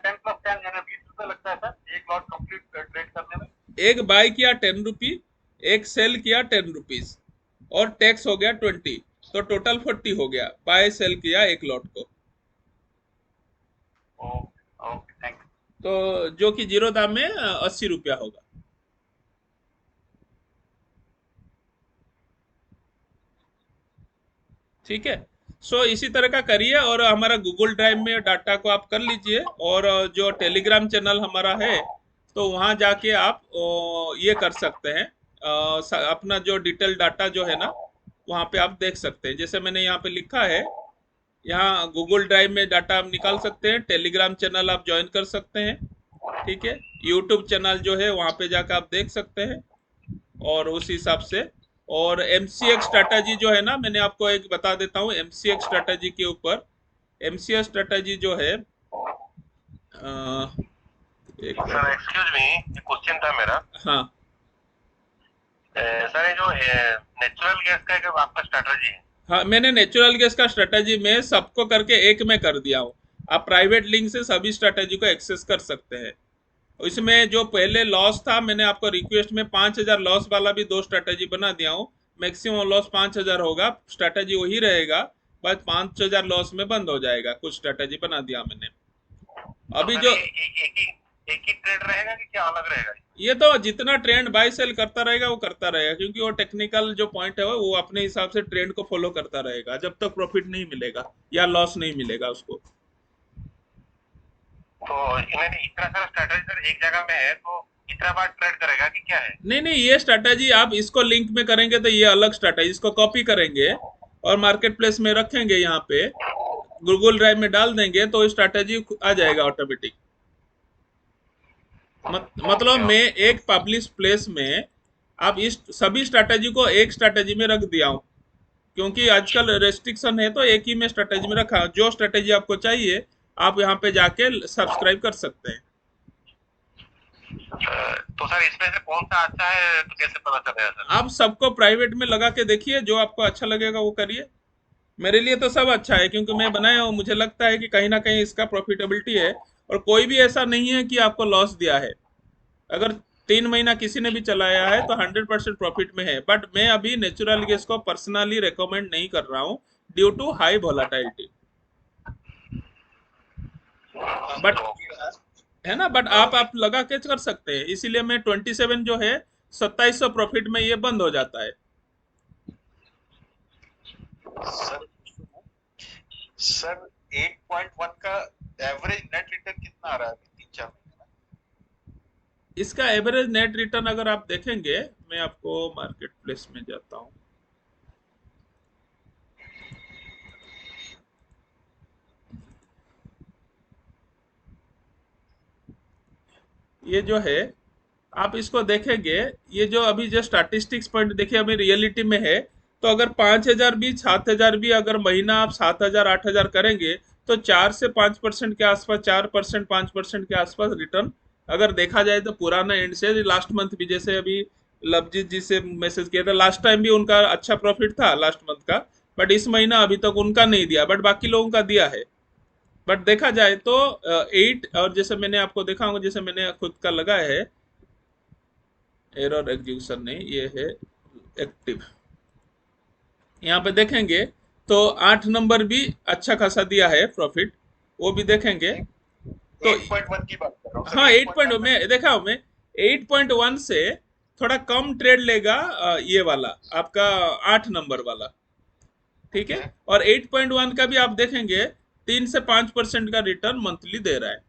10+10 यानी 20 रुपये लगता है सर, एक लॉट कंप्लीट ट्रेड करने में। एक बाय किया 10 रुपी, एक सेल किया 10 रुपीज, और टैक्स हो गया 20, तो टोटल 40 हो गया, बाय सेल किया एक लॉट को। Okay okay, thank you. तो जो कि जीरो दाम में 80 रुपया होगा। ठीक है। इसी तरह का करिए, और हमारा गूगल ड्राइव में डाटा को आप कर लीजिए, और जो टेलीग्राम चैनल हमारा है, तो वहाँ जाके आप ये कर सकते हैं, अपना जो डिटेल डाटा जो है ना, वहाँ पे आप देख सकते हैं, जैसे मैंने यहाँ पे लिखा है। यहाँ गूगल ड्राइव में डाटा आप निकाल सकते हैं, टेलीग्राम चैनल आप ज्वाइन कर सकते हैं, ठीक है। यूट्यूब चैनल जो है वहाँ पे जाकर आप देख सकते हैं, और उस हिसाब से। और एमसीएक्स स्ट्रेटजी जो है ना, मैंने आपको एक बता देता हूँ एमसीएक्स स्ट्रेटजी के ऊपर। एमसीएक्स स्ट्रेटजी जो है, एक सर एक्सक्यूज मी, एक क्वेश्चन था मेरा। हाँ सर ये जो नेचुरल गैस का एक आपका स्ट्रेटजी है। हाँ, मैंने नेचुरल गैस का स्ट्रेटजी में सबको करके एक में कर दिया हूँ। आप प्राइवेट लिंक से सभी स्ट्रैटेजी को एक्सेस कर सकते हैं। इसमें जो पहले लॉस था, मैंने आपको रिक्वेस्ट में 5,000 लॉस वाला भी 2 स्ट्रैटेजी बना दिया हूँ। मैक्सिमम लॉस 5,000 होगा, स्ट्रैटेजी वही रहेगा, बस 5,000 लॉस में बंद हो जाएगा। कुछ स्ट्रैटेजी बना दिया मैंने। तो अभी सर जो एक ही ट्रेड रहेगा कि क्या अलग रहेगा? ये तो जितना ट्रेंड बाय सेल करता रहेगा वो करता रहेगा, क्योंकि वो टेक्निकल जो पॉइंट है वो अपने हिसाब से ट्रेंड को फॉलो करता रहेगा जब तक प्रॉफिट नहीं मिलेगा या लॉस नहीं मिलेगा उसको। तो इन्होंने इतना सारा स्ट्रैटेजी सर एक जगह में है, तो इतना बार ट्रेड करेगा कि क्या है? नहीं नहीं, ये स्ट्रैटेजी आप इसको लिंक में करेंगे तो ये अलग स्ट्रैटेजी, इसको कॉपी करेंगे और मार्केट प्लेस में रखेंगे, यहाँ पे गूगल ड्राइव में डाल देंगे तो स्ट्रैटेजी आ जाएगा ऑटोमेटिक। मतलब मैं एक पब्लिश प्लेस में आप इस सभी स्ट्रैटेजी को एक स्ट्रैटेजी में रख दिया हूँ, क्योंकि आजकल रेस्ट्रिक्शन है तो एक ही में स्ट्रैटेजी में रखा। जो स्ट्रैटेजी आपको चाहिए आप यहाँ पे जाके सब्सक्राइब कर सकते हैं। तो सर इसमें से कौन सा अच्छा है तो कैसे पता चलेगा सर? आप सबको प्राइवेट में लगा के देखिए, जो आपको अच्छा लगेगा वो करिए। मेरे लिए तो सब अच्छा है, क्योंकि मैं बनाया हूँ, मुझे लगता है कि कहीं ना कहीं इसका प्रॉफिटेबिलिटी है, और कोई भी ऐसा नहीं है कि आपको लॉस दिया है। अगर 3 महीना किसी ने भी चलाया है तो 100% प्रॉफिट में है। बट मैं अभी नेचुरल गैस को पर्सनली रेकमेंड नहीं कर रहा हूँ due to high volatility. But है ना, बट आप लगा के कर सकते हैं, इसीलिए मैं 27 जो है 2700 प्रॉफिट में ये बंद हो जाता है। सर सर 8.1 का एवरेज नेट रिटर्न कितना आ रहा है अभी 3-4 महीने में? इसका एवरेज नेट रिटर्न अगर आप देखेंगे, मैं आपको मार्केट प्लेस में जाता हूँ। ये जो है आप इसको देखेंगे, ये जो अभी जो स्टैटिस्टिक्स पॉइंट देखिए अभी रियलिटी में है, तो अगर 5,000 भी 7,000 भी अगर महीना आप 7,000 8,000 करेंगे तो 4 से 5% के आसपास, 4% 5% के आसपास रिटर्न अगर देखा जाए तो पुराना एंड से लास्ट मंथ भी, जैसे अभी लवजीत जी से मैसेज किया था, लास्ट टाइम भी उनका अच्छा प्रॉफिट था लास्ट मंथ का, बट इस महीना अभी तक उनका नहीं दिया, बट बाकी लोगों का दिया है। बट देखा जाए तो 8, और जैसे मैंने आपको देखा होगा, जैसे मैंने खुद का लगाया है, एरर एग्जीक्यूशन नहीं, ये है एक्टिव, यहाँ पे देखेंगे तो 8 नंबर भी अच्छा खासा दिया है प्रॉफिट, वो भी देखेंगे तो 8.1 की बात कर रहा हूँ सर। हाँ 8 पॉइंट 8.1 में में देखा हूँ मैं, 8.1 से थोड़ा कम ट्रेड लेगा ये वाला आपका 8 नंबर वाला, ठीक है। और 8.1 का भी आप देखेंगे 3 से 5% का रिटर्न मंथली दे रहा है।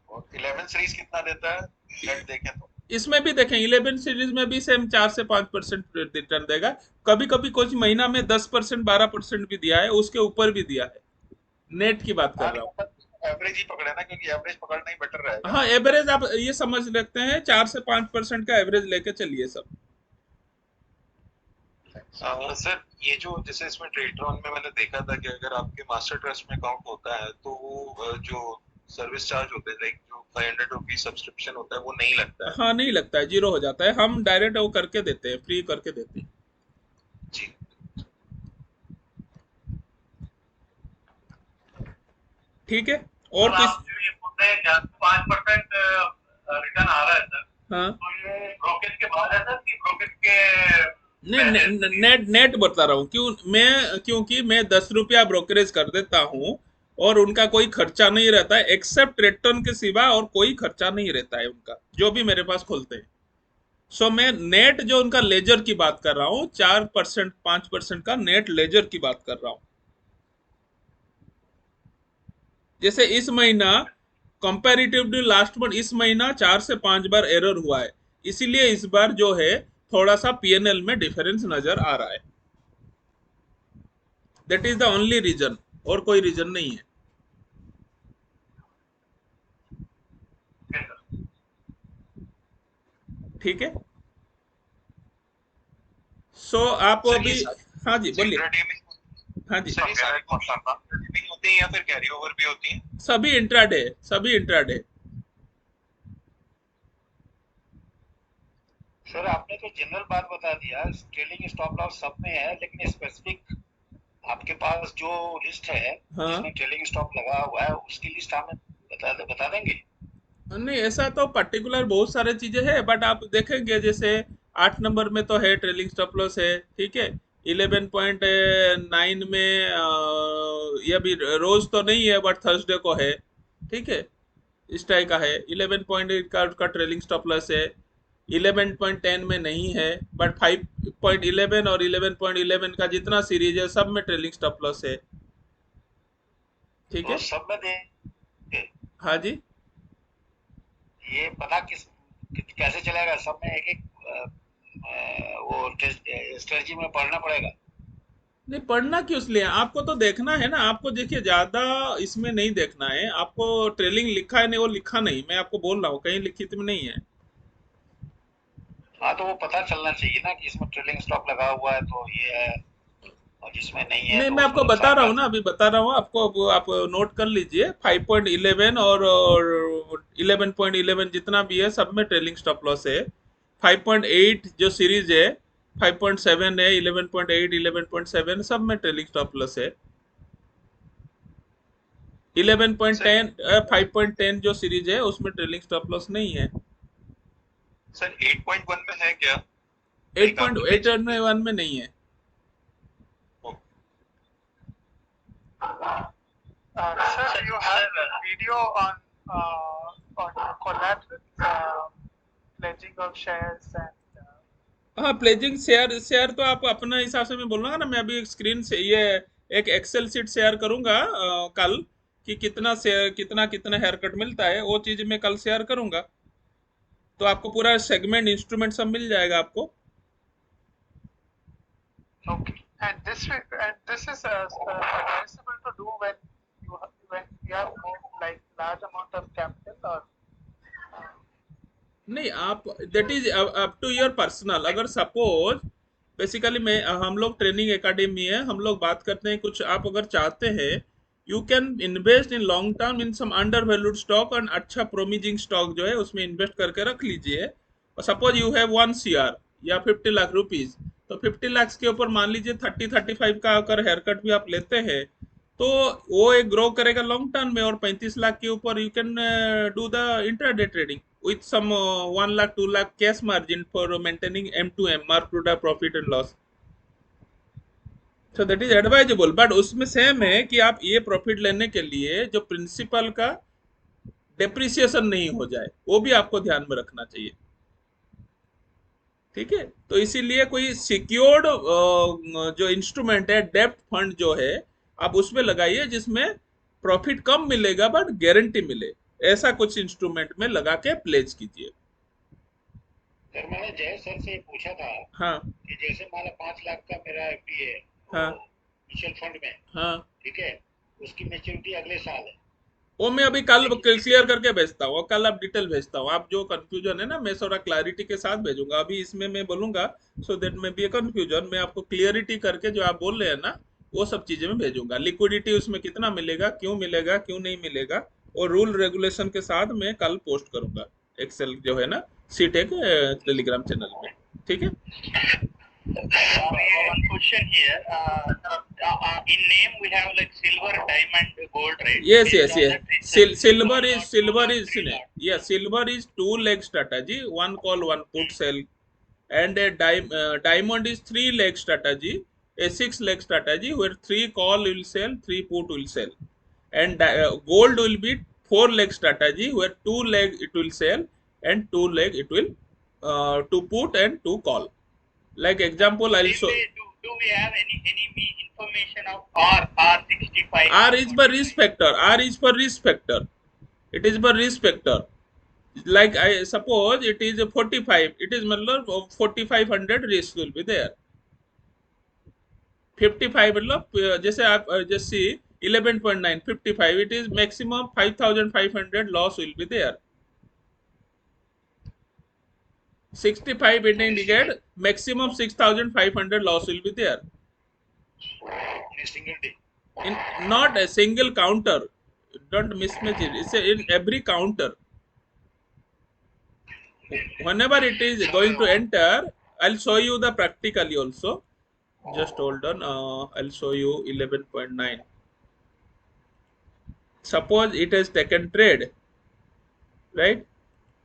और 11 सीरीज कितना देता है नेट देखें तो? इसमें भी देखें 11 सीरीज में भी सेम 4 से 5% रिटर्न देगा। कभी कभी कुछ महीना में 10% 12% भी दिया है, उसके ऊपर भी दिया है। नेट की बात कर रहा हूँ। एवरेज ही पकड़े ना, क्योंकि एवरेज पकड़ना ही बेटर रहेगा। हाँ एवरेज आप ये समझ लेते हैं, 4 से 5% का एवरेज लेके चलिए सब। सर ये जो जैसे इसमें ट्रेडरॉन में मैंने देखा था कि अगर आपके मास्टर ट्रस्ट में अकाउंट होता है तो वो जो सर्विस चार्ज होते हैं, लाइक जो 500 रुपीज सब्सक्रिप्शन होता है, वो नहीं लगता है। हाँ नहीं लगता है, जीरो हो जाता है, हम डायरेक्ट वो करके देते हैं, फ्री करके देते हैं। जी। ठीक है। और सर किस आप जो ये बोल रहे हैं 5% रिटर्न आ रहा है सर, हाँ तो ये ब्रोकेज के बाद है सर कि ब्रोकेज के नहीं, नेट नेट बता रहा हूँ, क्योंकि मैं 10 रुपया ब्रोकरेज कर देता हूँ और उनका कोई खर्चा नहीं रहता है, एक्सेप्ट रिटर्न के सिवा और कोई खर्चा नहीं रहता है उनका, जो भी मेरे पास खोलते हैं। सो मैं नेट जो उनका लेजर की बात कर रहा हूँ, 4% 5% का नेट लेजर की बात कर रहा हूँ। जैसे इस महीना कंपैरेटिवली लास्ट मंथ, इस महीना 4 से 5 बार एरर हुआ है, इसीलिए इस बार जो है थोड़ा सा पीएनएल में डिफरेंस नजर आ रहा है। That is the only reason, और कोई रीजन नहीं है। ठीक है। सो आप सर अभी, ये हाँ जी बोलिए। इंट्राडे में, हाँ जी, सर ये सारी इंट्राडे में होती हैं या फिर कैरी ओवर भी होती हैं? सभी इंट्राडे, सभी इंट्राडे। सर आपने तो जनरल बात बता दिया, ट्रेलिंग स्टॉप लॉस सब में है, लेकिन स्पेसिफिक आपके पास जो लिस्ट है हाँ जिसमें ट्रेलिंग स्टॉप लगा हुआ है उसकी लिस्ट हमें बता देंगे। नहीं, ऐसा तो पर्टिकुलर बहुत सारे चीजें हैं, बट आप देखेंगे जैसे 8 नंबर में तो है ट्रेलिंग स्टॉप लॉस है, ठीक है। 11.9 में ये अभी रोज तो नहीं है बट थर्सडे को है, ठीक है। इस टाइप का है। 11.8 का उसका ट्रेलिंग स्टॉप लॉस है। 11.10 में नहीं है, बट 5.11 और 11.11 का जितना सीरीज है सब में ट्रेलिंग स्टॉप लॉस है, ठीक तो है। सब में दे हाँ जी। ये पता कैसे चलेगा, सब में एक एक वो स्ट्रेटजी में पढ़ना पड़ेगा। नहीं, पढ़ना क्यों इसलिए, आपको तो देखना है ना। आपको देखिए ज्यादा इसमें नहीं देखना है आपको। ट्रेलिंग लिखा है नहीं, वो लिखा नहीं, मैं आपको बोल रहा हूँ कहीं लिखित में नहीं है। हाँ तो वो पता चलना चाहिए ना कि इसमें ट्रेलिंग स्टॉप लगा हुआ है तो ये है, और जिसमें नहीं है नहीं, तो मैं उसमें आपको बता नुकसान रहा का। हूँ ना, अभी बता रहा हूँ आपको। अब आप नोट कर लीजिए 5.11 और 11.11 जितना भी है सब में ट्रेलिंग स्टॉप लॉस है। 5.8 जो सीरीज है, 5.7 है, 11.8, 11.7 सब में ट्रेलिंग स्टॉप लॉस है। सर 11.10 5.10 जो सीरीज है उसमें ट्रेलिंग स्टॉप लॉस नहीं है। सर 8.1 में है क्या? लाइक आपने 8.8 मेंशन में किया। 1 में नहीं है। Sir, you have a video on your collab with pledging of shares and हाँ, प्लेजिंग शेयर शेयर तो आप अपना हिसाब से, मैं बोलूँगा ना। मैं अभी एक स्क्रीन से ये एक एक्सेल शीट शेयर करूंगा कल, कि कितना शेयर कितना कितना हेयर कट मिलता है, वो चीज मैं कल शेयर करूंगा। तो आपको पूरा सेगमेंट इंस्ट्रूमेंट सब मिल जाएगा आपको। okay. And this is advisable to do when you have more like large amount of capital or नहीं, आप that is up to your personal. अगर सपोज बेसिकली मैं हम लोग ट्रेनिंग एकेडमी है, हम लोग बात करते हैं कुछ, आप अगर चाहते हैं you can invest in long term in sum under valued stock, और अच्छा प्रोमिजिंग स्टॉक जो है उसमें इन्वेस्ट करके रख लीजिए। और सपोज यू हैव 1 CR या 50 लाख रुपीज, तो 50 लाख के ऊपर मान लीजिए 30-35 का अगर हेयर कट भी आप लेते हैं, तो वो एक ग्रो करेगा लॉन्ग टर्म में। और 35 लाख के ऊपर you can do the intraday trading with some 1 lakh 2 lakh cash margin for maintaining M2M, mark to the profit and loss. So that is advisable, but उसमें सेम है कि आप ये प्रॉफिट लेने के लिए जो प्रिंसिपल का डेप्रिसिएशन नहीं हो जाए, वो भी आपको ध्यान में रखना चाहिए, ठीक है। तो इसीलिए कोई सिक्योर्ड जो इंस्ट्रूमेंट है, डेप्ट फंड जो है, आप उसमें लगाइए जिसमें प्रॉफिट कम मिलेगा बट गारंटी मिले। ऐसा कुछ इंस्ट्रूमेंट में लगा के प्लेज कीजिए। सर मैंने जय सर से पूछा था हाँ कि जैसे मान लो 5 लाख का मेरा एफडी है हाँ म्यूचुअल फंड में, हाँ, ठीक है, उसकी मैच्योरिटी अगले साल है। वो मैं अभी कल लेकिन क्लियर करके भेजता हूँ, कल आप डिटेल भेजता हूँ। आप जो कंफ्यूजन है ना, मैं थोड़ा क्लैरिटी के साथ भेजूंगा। अभी इसमें मैं बोलूंगा सो दैट में बी ए कंफ्यूजन, मैं आपको क्लियरिटी करके जो आप बोल रहे हैं ना वो सब चीजें मैं भेजूंगा। लिक्विडिटी उसमें कितना मिलेगा, क्यों नहीं मिलेगा, और रूल रेगुलेशन के साथ मैं कल पोस्ट करूंगा एक्सेल जो है ना सीट एक टेलीग्राम चैनल में, ठीक है। One question here. In name we have like silver, diamond, gold, right? Yes, Based yes, on yes. that, it's a Silver one is lot, two silver lot, is three lot. yeah, silver is two leg strategy, one call, one put sell, and a diamond is 3 leg strategy, a 6 leg strategy where 3 call will sell, 3 put will sell, and gold will be 4 leg strategy where 2 leg it will sell and 2 leg it will 2 put and 2 call. Like example, I'll Same show. way, do we have any information of R65 R is for risk R25? factor. R is for risk factor. It is for risk factor. Like I suppose it is a 45, it is मतलब 4500 risk will be there। 55 मतलब जैसे आप just see 11.9 55, it is maximum 5500 loss will be there। 65 it indicate maximum 6500 loss will be there in a single day. in not a single counter। Don't mismatch it, it's in every counter। Whenever it is going to enter, I'll show you the practically also। just hold on. I'll show you 11.9. Suppose it has taken trade, right?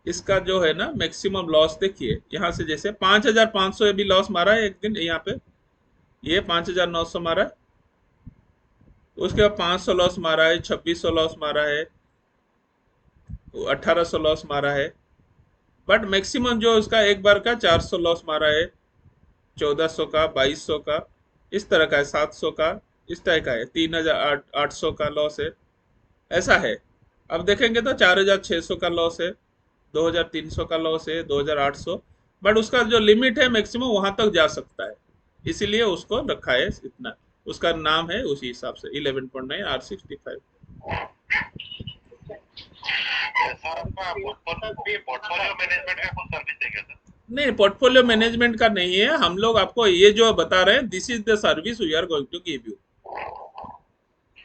इसका जो है ना maximum loss देखिए, यहाँ से जैसे 5,500 भी loss मारा है एक दिन यहाँ पे, ये 5,900 मारा है, उसके बाद 500 लॉस मारा है, 2,600 लॉस मारा है, 1,800 लॉस मारा है, बट मैक्सिमम जो उसका एक बार का 400 लॉस मारा है, 1,400 का, 2,200 का, इस तरह का है, 700 का, इस टाइप का है, 3,800 का लॉस है, ऐसा है। अब देखेंगे तो 4,600 का लॉस है, 2,300 का लॉस है, 2,800, बट उसका जो लिमिट है मैक्सिमम वहां तक जा सकता है, इसीलिए उसको रखा है इतना, उसका नाम है उसी हिसाब से 11.9 R65। सर आपका पोर्टफोलियो मैनेजमेंट का कुछ सर्विस है क्या सर? नहीं, पोर्टफोलियो मैनेजमेंट का नहीं है, हम लोग आपको ये जो बता रहे हैं, this is the service we are going to give you.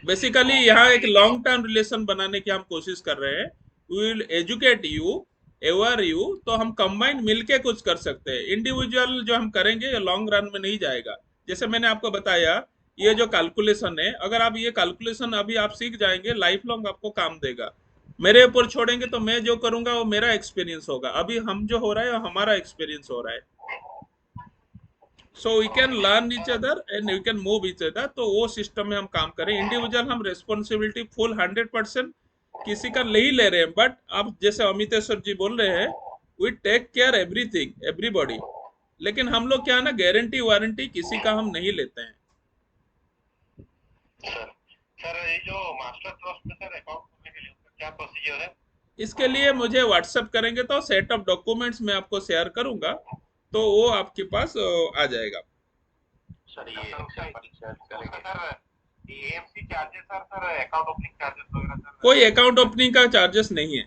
Basically यहाँ एक लॉन्ग टर्म रिलेशन बनाने की हम कोशिश कर रहे हैं, we will educate you, ever you, तो हम कंबाइंड मिलके कुछ कर सकते हैं। इंडिविजुअल जो हम करेंगे ये लॉन्ग रन में नहीं जाएगा। जैसे मैंने आपको बताया, ये जो कैलकुलेशन है, अगर आप ये कैलकुलेशन अभी आप सीख जाएंगे, लाइफ लॉन्ग आपको काम देगा। मेरे ऊपर छोड़ेंगे तो मैं जो करूंगा वो मेरा एक्सपीरियंस होगा, अभी हम जो हो रहा है वो हमारा एक्सपीरियंस हो रहा है, so we can learn each other and we can move each other. तो वो सिस्टम में हम काम करें। इंडिविजुअल हम रेस्पॉन्सिबिलिटी फुल 100% किसी का नहीं ले रहे हैं, बट आप जैसे अमितेश्वर जी बोल रहे हैं, we take care everything everybody, लेकिन हम लोग क्या है ना, गारंटी वारंटी किसी का हम नहीं लेते हैं। सर ये जो मास्टर ट्रस्ट में सर अकाउंट खोलने के लिए उसका क्या प्रोसीजर है? इसके लिए मुझे व्हाट्सएप करेंगे तो सेट ऑफ डॉक्यूमेंट्स मैं आपको शेयर करूंगा, तो वो आपके पास आ जाएगा। सर ये AMC charges sir account opening charges वगैरह सर? कोई अकाउंट ओपनिंग का चार्जेस नहीं है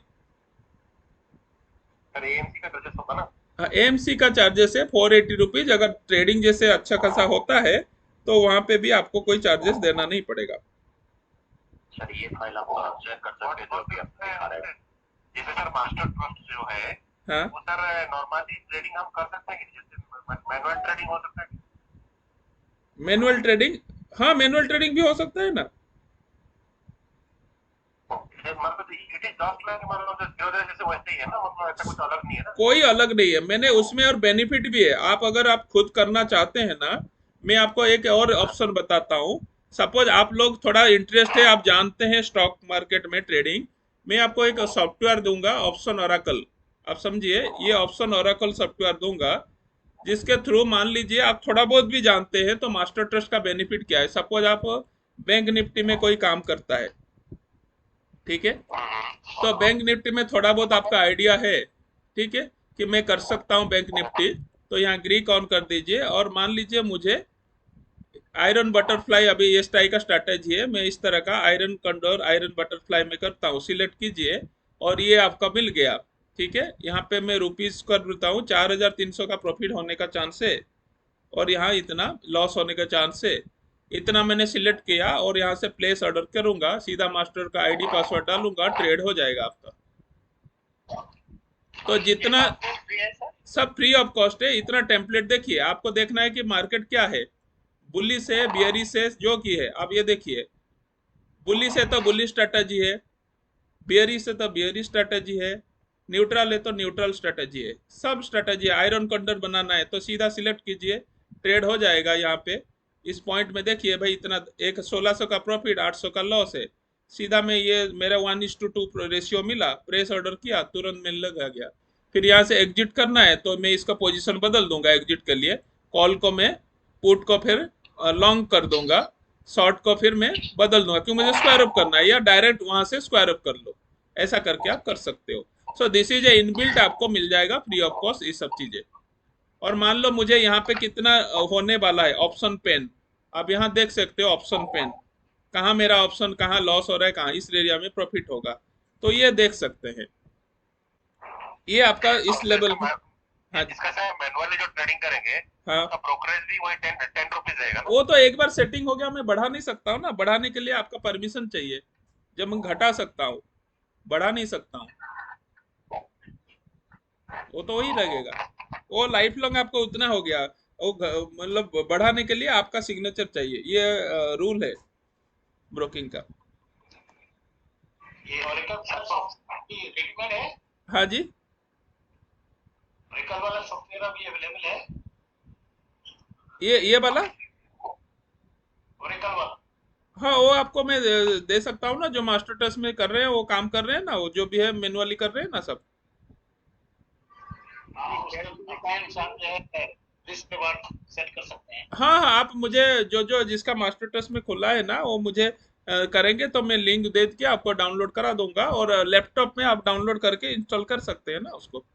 सर, एएमसी का चार्जेस होगा ना? एएमसी का चार्जेस है 480 रुपीज। अगर ट्रेडिंग जैसे अच्छा खासा होता है तो वहां पे भी आपको कोई चार्जेस देना नहीं पड़ेगा। सर ये फाइल आपको शेयर कर सकते हैं जो भी आप दिखा रहे हैं। जैसे सर मास्टर ट्रस्ट जो है, हाँ, वो सर नॉर्मली ट्रेडिंग हम कर सकते हैं कि जैसे मैनुअल ट्रेडिंग हो सकता है? मैनुअल ट्रेडिंग, हाँ मैनुअल ट्रेडिंग भी हो सकता है ना। मतलब इट इज जस्ट लाइक मतलब जीरो जैसे वैसे ही है ना, मतलब ऐसा कुछ अलग नहीं है ना? कोई अलग नहीं है, मैंने उसमें और बेनिफिट भी है। आप अगर आप खुद करना चाहते हैं ना, मैं आपको एक और ऑप्शन बताता हूँ। सपोज आप लोग थोड़ा इंटरेस्ट है, आप जानते हैं स्टॉक मार्केट में ट्रेडिंग, मैं आपको एक सॉफ्टवेयर दूंगा, ऑप्शन ओरेकल, आप समझिए, ये ऑप्शन ओरेकल सॉफ्टवेयर दूंगा, जिसके थ्रू मान लीजिए आप थोड़ा बहुत भी जानते हैं तो मास्टर ट्रस्ट का बेनिफिट क्या है। सपोज आप बैंक निफ्टी में कोई काम करता है, ठीक है, तो बैंक निफ्टी में थोड़ा बहुत आपका आइडिया है, ठीक है, कि मैं कर सकता हूं बैंक निफ्टी, तो यहाँ ग्रीक ऑन कर दीजिए और मान लीजिए मुझे आयरन बटरफ्लाई, अभी ये टाइप का स्ट्रैटेजी है, मैं इस तरह का आयरन कंडोर आयरन बटरफ्लाई में करता हूँ, सिलेक्ट कीजिए और ये आपका मिल गया, ठीक है। यहाँ पे मैं रुपीज कर देता हूँ, 4,300 का प्रॉफिट होने का चांस है और यहाँ इतना लॉस होने का चांस है, इतना मैंने सिलेक्ट किया और यहाँ से प्लेस ऑर्डर करूंगा, सीधा मास्टर का आईडी पासवर्ड डालूंगा, ट्रेड हो जाएगा आपका। तो जितना सब फ्री ऑफ कॉस्ट है, इतना टेम्पलेट देखिए, आपको देखना है कि मार्केट क्या है, बुलिश है बियरिश है जो की है। आप ये देखिए, बुलिश है तो बुलिश स्ट्रेटजी है, बियरिश है तो बियरिश स्ट्रेटजी है, न्यूट्रल है तो न्यूट्रल स्ट्रेटजी है, सब स्ट्रेटजी है। आयरन कंडर बनाना है तो सीधा सिलेक्ट कीजिए, ट्रेड हो जाएगा। यहाँ पे इस पॉइंट में देखिए भाई, इतना एक 1,600 का प्रॉफिट, 800 का लॉस है, सीधा में ये मेरा 1:2 रेशियो मिला, प्रेस ऑर्डर किया, तुरंत मिलने लगा गया। फिर यहाँ से एग्जिट करना है तो मैं इसका पोजीशन बदल दूंगा एग्जिट के लिए, कॉल को मैं पुट को फिर लॉन्ग कर दूंगा, शॉर्ट को फिर मैं बदल दूंगा, क्योंकि मुझे स्क्वायर अप करना है, या डायरेक्ट वहां से स्क्वायर अप कर लो, ऐसा करके आप कर सकते हो। सो दिस इज ए इनबिल्ट, आपको मिल जाएगा फ्री ऑफ कॉस्ट ये सब चीजें। और मान लो मुझे यहाँ पे कितना होने वाला है, ऑप्शन पेन, आप यहाँ देख सकते हो ऑप्शन पेन, कहाँ मेरा ऑप्शन, कहाँ लॉस हो रहा है, कहाँ इस एरिया में प्रॉफिट होगा, तो ये देख सकते हैं। ये आपका इस लेवल में, हाँ इसका सर मैनुअली जो ट्रेडिंग करेंगे, हाँ, उसका ब्रोकरेज भी वही 10 रुपीज रहेगा ना? वो तो एक बार सेटिंग हो गया, मैं बढ़ा नहीं सकता हूँ ना, बढ़ाने के लिए आपका परमिशन चाहिए, जब मैं घटा सकता हूँ, बढ़ा नहीं सकता हूँ, वो तो वही लगेगा, वो लाइफ लॉन्ग आपको उतना हो गया। वो मतलब बढ़ाने के लिए आपका सिग्नेचर चाहिए, ये रूल है ब्रोकिंग का। ये ओरेकल रेडीमेड है, हाँ जी, ओरेकल वाला सॉफ्टवेयर अभी अवेलेबल है, ये वाला, ओरेकल वाला। हाँ वो आपको मैं दे सकता हूँ ना, जो मास्टर ट्रस्ट में कर रहे हैं वो काम कर रहे हैं ना, वो जो भी है मैनुअली कर रहे हैं ना सब। हाँ, उसके अनुसार जो है रिस्क रिवार्ड सेट कर सकते हैं। हाँ हाँ, आप मुझे जो जो जिसका मास्टर ट्रस्ट में खुला है ना, वो मुझे करेंगे तो मैं लिंक दे के आपको डाउनलोड करा दूंगा, और लैपटॉप में आप डाउनलोड करके इंस्टॉल कर सकते हैं ना उसको।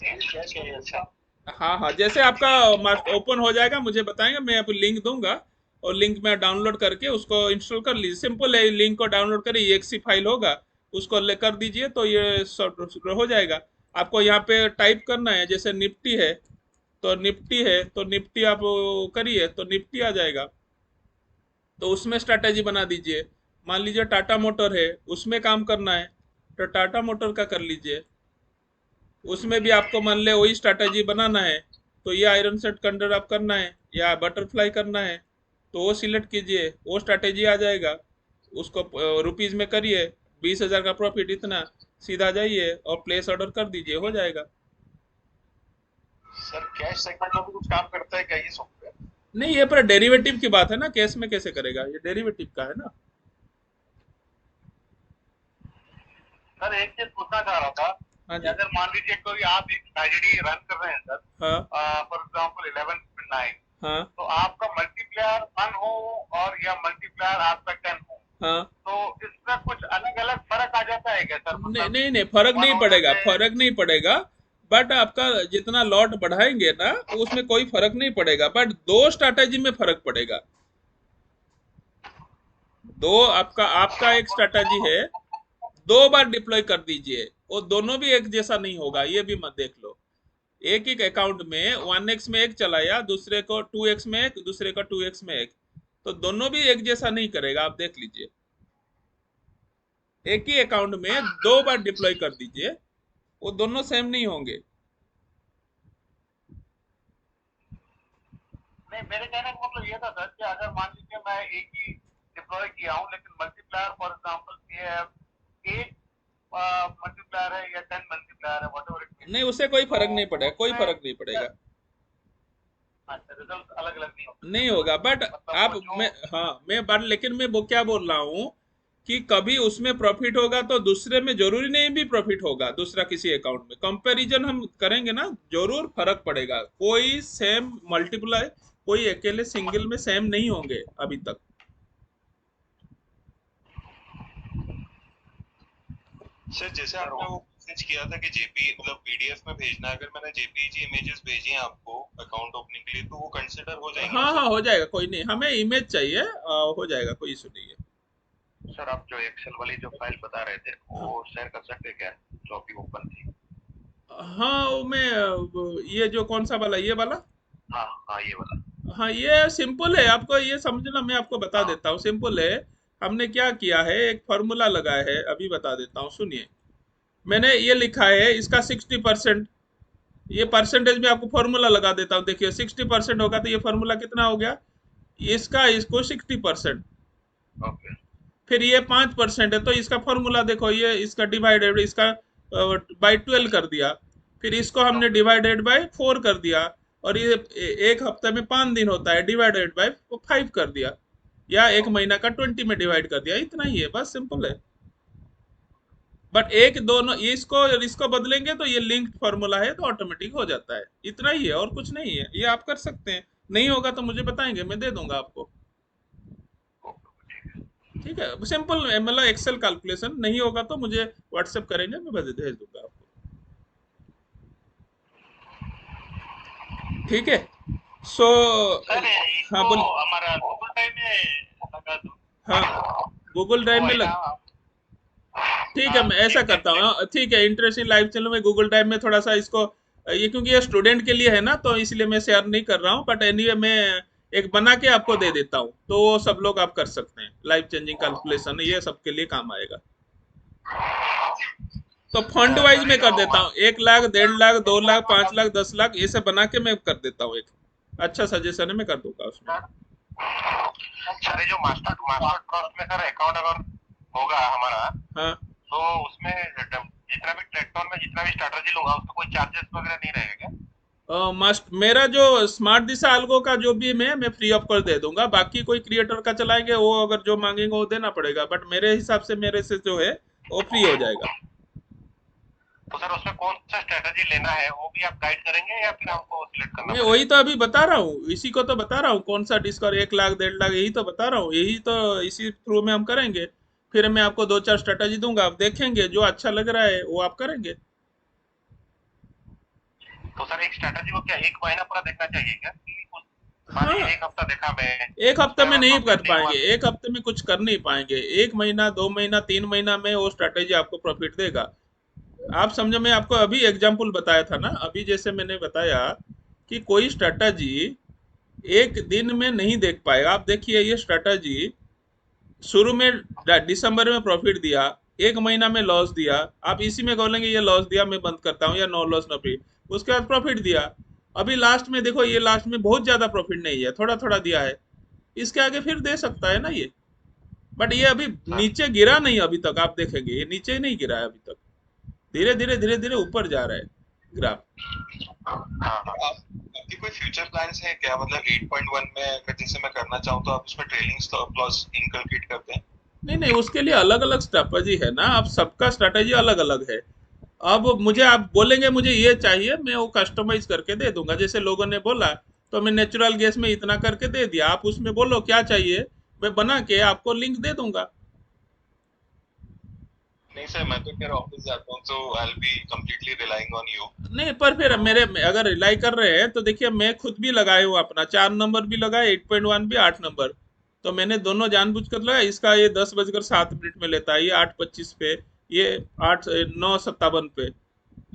अच्छा, हाँ हाँ, जैसे आपका ओपन हो जाएगा मुझे बताएंगे, मैं आपको लिंक दूंगा, और लिंक में डाउनलोड करके उसको इंस्टॉल कर लीजिए। सिंपल है, लिंक को डाउनलोड करिए, EXE फाइल होगा, उसको ले कर दीजिए तो ये सब हो जाएगा। आपको यहाँ पे टाइप करना है, जैसे निफ्टी है तो निफ्टी है तो निफ्टी आप करिए तो निफ्टी आ जाएगा, तो उसमें स्ट्रैटेजी बना दीजिए। मान लीजिए टाटा मोटर है, उसमें काम करना है तो टाटा मोटर का कर लीजिए, उसमें भी आपको मान ले वही स्ट्रैटेजी बनाना है, तो ये आयरन सेट कंडर आप करना है या बटरफ्लाई करना है, तो वो सिलेक्ट कीजिए, वो स्ट्रैटेजी आ जाएगा। उसको रुपीज में करिए, 20,000 का प्रॉफिट इतना, सीधा जाइए और प्लेस ऑर्डर कर दीजिए, हो जाएगा। सर कैश सेगमेंट में भी कुछ काम करता है क्या ये सॉफ्टवेयर? नहीं, ये पूरा डेरिवेटिव की बात है ना, कैश में कैसे करेगा, ये डेरिवेटिव का है ना। सर एक चीज पूछना चाह रहा था हाँ कि जी। अगर मान लीजिए कोई आप एक ट्रेजेडी रन कर रहे हैं सर, हाँ फॉर एग्जांपल 11.9, हाँ तो आपका मल्टीप्लायर 1 हो और या मल्टीप्लायर आपका 10 हो, हाँ। तो इसका कुछ अलग अलग फर्क आ जाता है क्या सर? नहीं मतलब नहीं नहीं, फर्क 1 नहीं होने पड़ेगा, से फर्क नहीं पड़ेगा। बट आपका जितना लॉट बढ़ाएंगे ना, उसमें कोई फर्क नहीं पड़ेगा, बट दो स्ट्रैटेजी में फर्क पड़ेगा। दो आपका आपका एक स्ट्रैटेजी है, 2 बार डिप्लॉय कर दीजिए, वो दोनों भी एक जैसा नहीं होगा, ये भी मत देख लो। एक ही अकाउंट में 1x में एक चलाया, दूसरे को 2x में एक, दूसरे का 2x में एक, तो दोनों भी एक जैसा नहीं करेगा, आप देख लीजिए। एक ही अकाउंट में 2 बार डिप्लॉय कर दीजिए, वो दोनों सेम नहीं होंगे। नहीं, मेरे कहने का मतलब ये था सर कि अगर मान लीजिए मैं एक ही डिप्लॉय किया हूँ, लेकिन मल्टीप्लायर फॉर एग्जांपल ये है 8 मल्टीप्लायर है या 10 मल्टीप्लायर है, व्हाटएवर इट नहीं, मींस, उससे कोई तो फर्क नहीं पड़ेगा, कोई उसमें फर्क नहीं पड़ेगा, रिजल्ट अलग अलग नहीं होते नहीं हैं, होगा। बट मतलब आप वो जो मैं, हाँ मैं बात, लेकिन मैं वो क्या बोल रहा हूँ कि कभी उसमें प्रॉफिट होगा तो दूसरे में जरूरी नहीं भी प्रॉफिट होगा, दूसरा किसी अकाउंट में कंपैरिजन हम करेंगे ना, जरूर फर्क पड़ेगा। कोई सेम मल्टीप्लाई, कोई अकेले सिंगल में सेम नहीं होंगे अभी तक। सर जैसे आपने वो मैसेज किया था कि जेपी मतलब पीडीएफ में भेजना है, अगर मैंने जेपीईजी इमेजेस भेजी हैं आपको अकाउंट ओपनिंग के लिए, तो वो कंसिडर हो जाएंगे ना हाँ सर? हाँ, हो जाएगा, कोई नहीं, हमें इमेज चाहिए, हो जाएगा, कोई इशू नहीं है। सर आप जो एक्सेल वाली जो फाइल बता रहे थे हाँ वो शेयर कर सकते हैं क्या, जो अभी ओपन थी? हाँ, वो मैं ये जो कौन सा वाला, ये वाला, हाँ हाँ ये वाला। हाँ ये सिंपल है, आपको ये समझना, मैं आपको बता हाँ देता हूँ, सिंपल है। हमने क्या किया है, एक फॉर्मूला लगाया है, अभी बता देता हूँ, सुनिए। मैंने ये लिखा है इसका 60%, ये परसेंटेज में आपको फॉर्मूला लगा देता हूँ, देखिए 60% होगा तो ये फॉर्मूला कितना हो गया, इसका इसको 60%। ओके। फिर ये 5% है तो इसका फॉर्मूला देखो, ये इसका डिवाइडेड, इसका बाई 12 कर दिया, फिर इसको हमने ओके। डिवाइडेड बाय 4 कर दिया, और ये एक हफ्ते में 5 दिन होता है, डिवाइडेड बाय 5 कर दिया, या एक महीना का 20 में डिवाइड कर दिया, इतना ही है, बस सिंपल है। बट एक दोनों इसको इसको बदलेंगे तो ये लिंक्ड फॉर्मूला है तो ऑटोमेटिक हो जाता है, इतना ही है और कुछ नहीं है, ये आप कर सकते हैं। नहीं होगा तो मुझे बताएंगे, मैं दे दूंगा आपको। ठीक है, सिंपल मतलब एक्सेल कैलकुलेशन, नहीं होगा तो मुझे व्हाट्सएप करेंगे, मैं भेज दूंगा आपको। ठीक है, सो सर हाँ इसको बोल, हमारा गूगल टाइम में लगा दो। हाँ गूगल ड्राइव वो में है ना, लग, ठीक है, मैं ऐसा करता हूँ, ठीक है, इंटरेस्टिंग लाइव चैनल में गूगल ड्राइव में थोड़ा सा इसको, ये क्योंकि ये स्टूडेंट के लिए है ना, तो इसलिए मैं शेयर नहीं कर रहा हूँ, बट एनीवे मैं एक बना के आपको दे देता हूँ, तो वो सब लोग आप कर सकते हैं, लाइफ चेंजिंग कैलकुलेशन ये सबके लिए काम आएगा। तो फंड वाइज में कर सर देता हूँ, 1 लाख, 1.5 लाख, 2 लाख, 5 लाख, 10 लाख, ये सब बना के मैं कर देता हूँ। एक अच्छा सजेशन है, मैं कर दूंगा उसमें। सर जो मास्टर मास्टर ट्रस्ट में सर अकाउंट अगर होगा हमारा, हाँ तो उसमें जितना भी ट्रैक्टर में जितना भी स्ट्रैटेजी लूंगा उसका कोई चार्जेस वगैरह नहीं रहेगा क्या? मस्ट मेरा जो स्मार्ट दिशा अलगो का जो भी मैं फ्री ऑफ कर दे दूंगा। बाकी कोई क्रिएटर का चलाएंगे, वो अगर जो मांगेंगे वो देना पड़ेगा, बट मेरे हिसाब से मेरे से जो है वो फ्री हो जाएगा। तो सर उसमें कौन सा स्ट्रैटेजी लेना है वो भी आप गाइड करेंगे या फिर हमको सिलेक्ट करना मैं वही पड़ेगा? तो अभी बता रहा हूँ, इसी को तो बता रहा हूँ, कौन सा डिस्क, 1 लाख, 1.5 लाख, यही तो बता रहा हूँ, यही तो इसी थ्रू में हम करेंगे। फिर मैं आपको 2-4 स्ट्रेटजी दूंगा, आप देखेंगे, जो अच्छा लग रहा है वो आप करेंगे। तो सर एक स्ट्रैटेजी को क्या एक महीना पूरा देखना चाहिए क्या, कि कुछ मान हाँ, लीजिए एक हफ्ता देखा मैं, एक हफ्ते उसमें में अगर नहीं कर प्रॉफिट नहीं हुआ? पाएंगे, एक हफ्ते में कुछ कर नहीं पाएंगे। 1 महीना, 2 महीना, 3 महीना में वो स्ट्रैटेजी आपको प्रॉफिट देगा। आप समझो, मैं आपको अभी एग्जाम्पल बताया था ना, अभी जैसे मैंने बताया कि कोई स्ट्रैटेजी एक दिन में नहीं देख पाएगा। आप देखिए, ये स्ट्रैटेजी शुरू में दिसंबर में प्रॉफिट दिया, 1 महीना में लॉस दिया, आप इसी में बोलेंगे ये लॉस दिया, मैं बंद करता हूँ, या नो लॉस नो प्रॉफिट। उसके बाद प्रॉफिट दिया, अभी लास्ट में देखो, ये लास्ट में बहुत ज्यादा प्रॉफिट नहीं है, थोड़ा थोड़ा दिया है। इसके आगे फिर दे सकता है ना ये, बट ये अभी सर नीचे गिरा नहीं अभी तक। आप देखेंगे ये नीचे ही नहीं गिरा है अभी तक, धीरे धीरे धीरे धीरे ऊपर जा रहा है ग्राफ। हाँ हाँ। आपके कोई फ्यूचर प्लान्स है क्या? मतलब 8.1 में अगर जैसे मैं करना चाहूँ तो आप उसमें ट्रेलिंग स्टॉप लॉस इनकलकेट करते हैं? नहीं नहीं, उसके लिए अलग अलग स्ट्रैटेजी है ना, अब सबका स्ट्रैटेजी अलग अलग है। अब मुझे आप बोलेंगे मुझे ये चाहिए, मैं वो कस्टमाइज करके दे दूंगा। जैसे लोगों ने बोला तो मैं नेचुरल गैस में इतना करके दे दिया, आप उसमें बोलो क्या चाहिए, मैं बना के आपको लिंक दे दूंगा। नहीं सर, मैं तो खैर ऑफिस जाता हूँ, तो I will be completely relying on you. नहीं, पर फिर मेरे अगर रिलाई कर रहे हैं तो देखिए, मैं खुद भी लगाए हूँ अपना 4 नंबर भी लगाए, 8.1 भी, 8 नंबर। तो मैंने दोनों जानबूझकर लगाया। इसका ये 10 बजकर 7 मिनट में लेता है, ये 8:25 पे, ये 9:57 पे,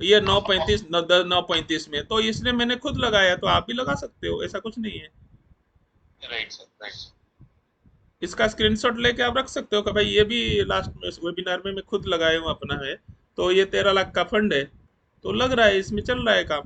ये 9:35, 9:35 में, तो इसलिए मैंने खुद लगाया। तो आप भी लगा सकते हो, ऐसा कुछ नहीं है। Right sir, right. इसका स्क्रीनशॉट लेके आप रख सकते हो कि भाई ये भी लास्ट में वेबिनार में मैं खुद लगाया हूँ अपना है। तो ये 13 लाख का फंड है, तो लग रहा है इसमें चल रहा है काम।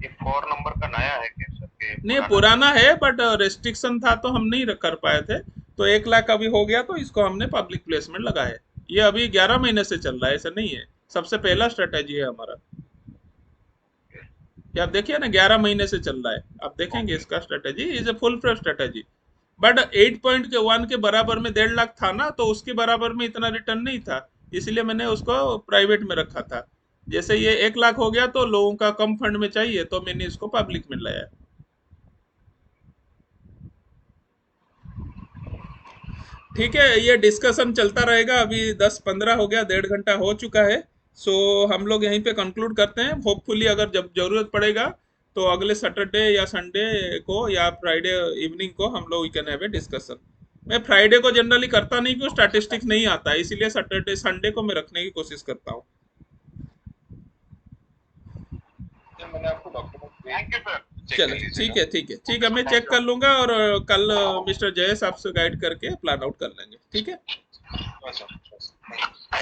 ये 4 नंबर का नया है क्या सर के नहीं, पुराना? पुराना है, बट रेस्ट्रिक्शन था तो हम नहीं कर पाए थे। तो 1 लाख अभी हो गया, तो इसको हमने पब्लिक प्लेसमेंट लगाया है। ये अभी 11 महीने से चल रहा है, ऐसा नहीं है, सबसे पहला स्ट्रेटेजी है हमारा। ये आप देखिए ना, 11 महीने से चल रहा है, आप देखेंगे इसका strategy is a full fledge strategy. But 8.1 के बराबर में 1.5 लाख था ना, तो उसके बराबर में इतना रिटर्न नहीं था, इसलिए मैंने उसको प्राइवेट में रखा था। जैसे ये 1 लाख हो गया, तो लोगों का कम फंड में चाहिए, तो मैंने इसको पब्लिक में लाया। ठीक है, ये डिस्कशन चलता रहेगा। अभी 10:15 हो गया, 1.5 घंटा हो चुका है। सो हम लोग यहीं पे कंक्लूड करते हैं। होपफुली अगर जब जरूरत पड़ेगा तो अगले सैटरडे या संडे को या फ्राइडे इवनिंग को हम लोग we can have a discussion. मैं फ्राइडे को जनरली करता नहीं, क्यों, स्टैटिस्टिक्स नहीं आता है, इसीलिए सैटरडे संडे को मैं रखने की कोशिश करता हूँ। सर मैंने आपको document thank you sir. Check कर चलो लीजिएगा। ठीक है, ठीक है, ठीक है, मैं चेक कर लूंगा, और कल मिस्टर जयेश आपसे गाइड करके प्लान आउट कर लेंगे, ठीक है। Thank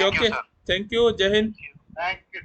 you okay, sir. Thank you, जय हिंद। Thank you.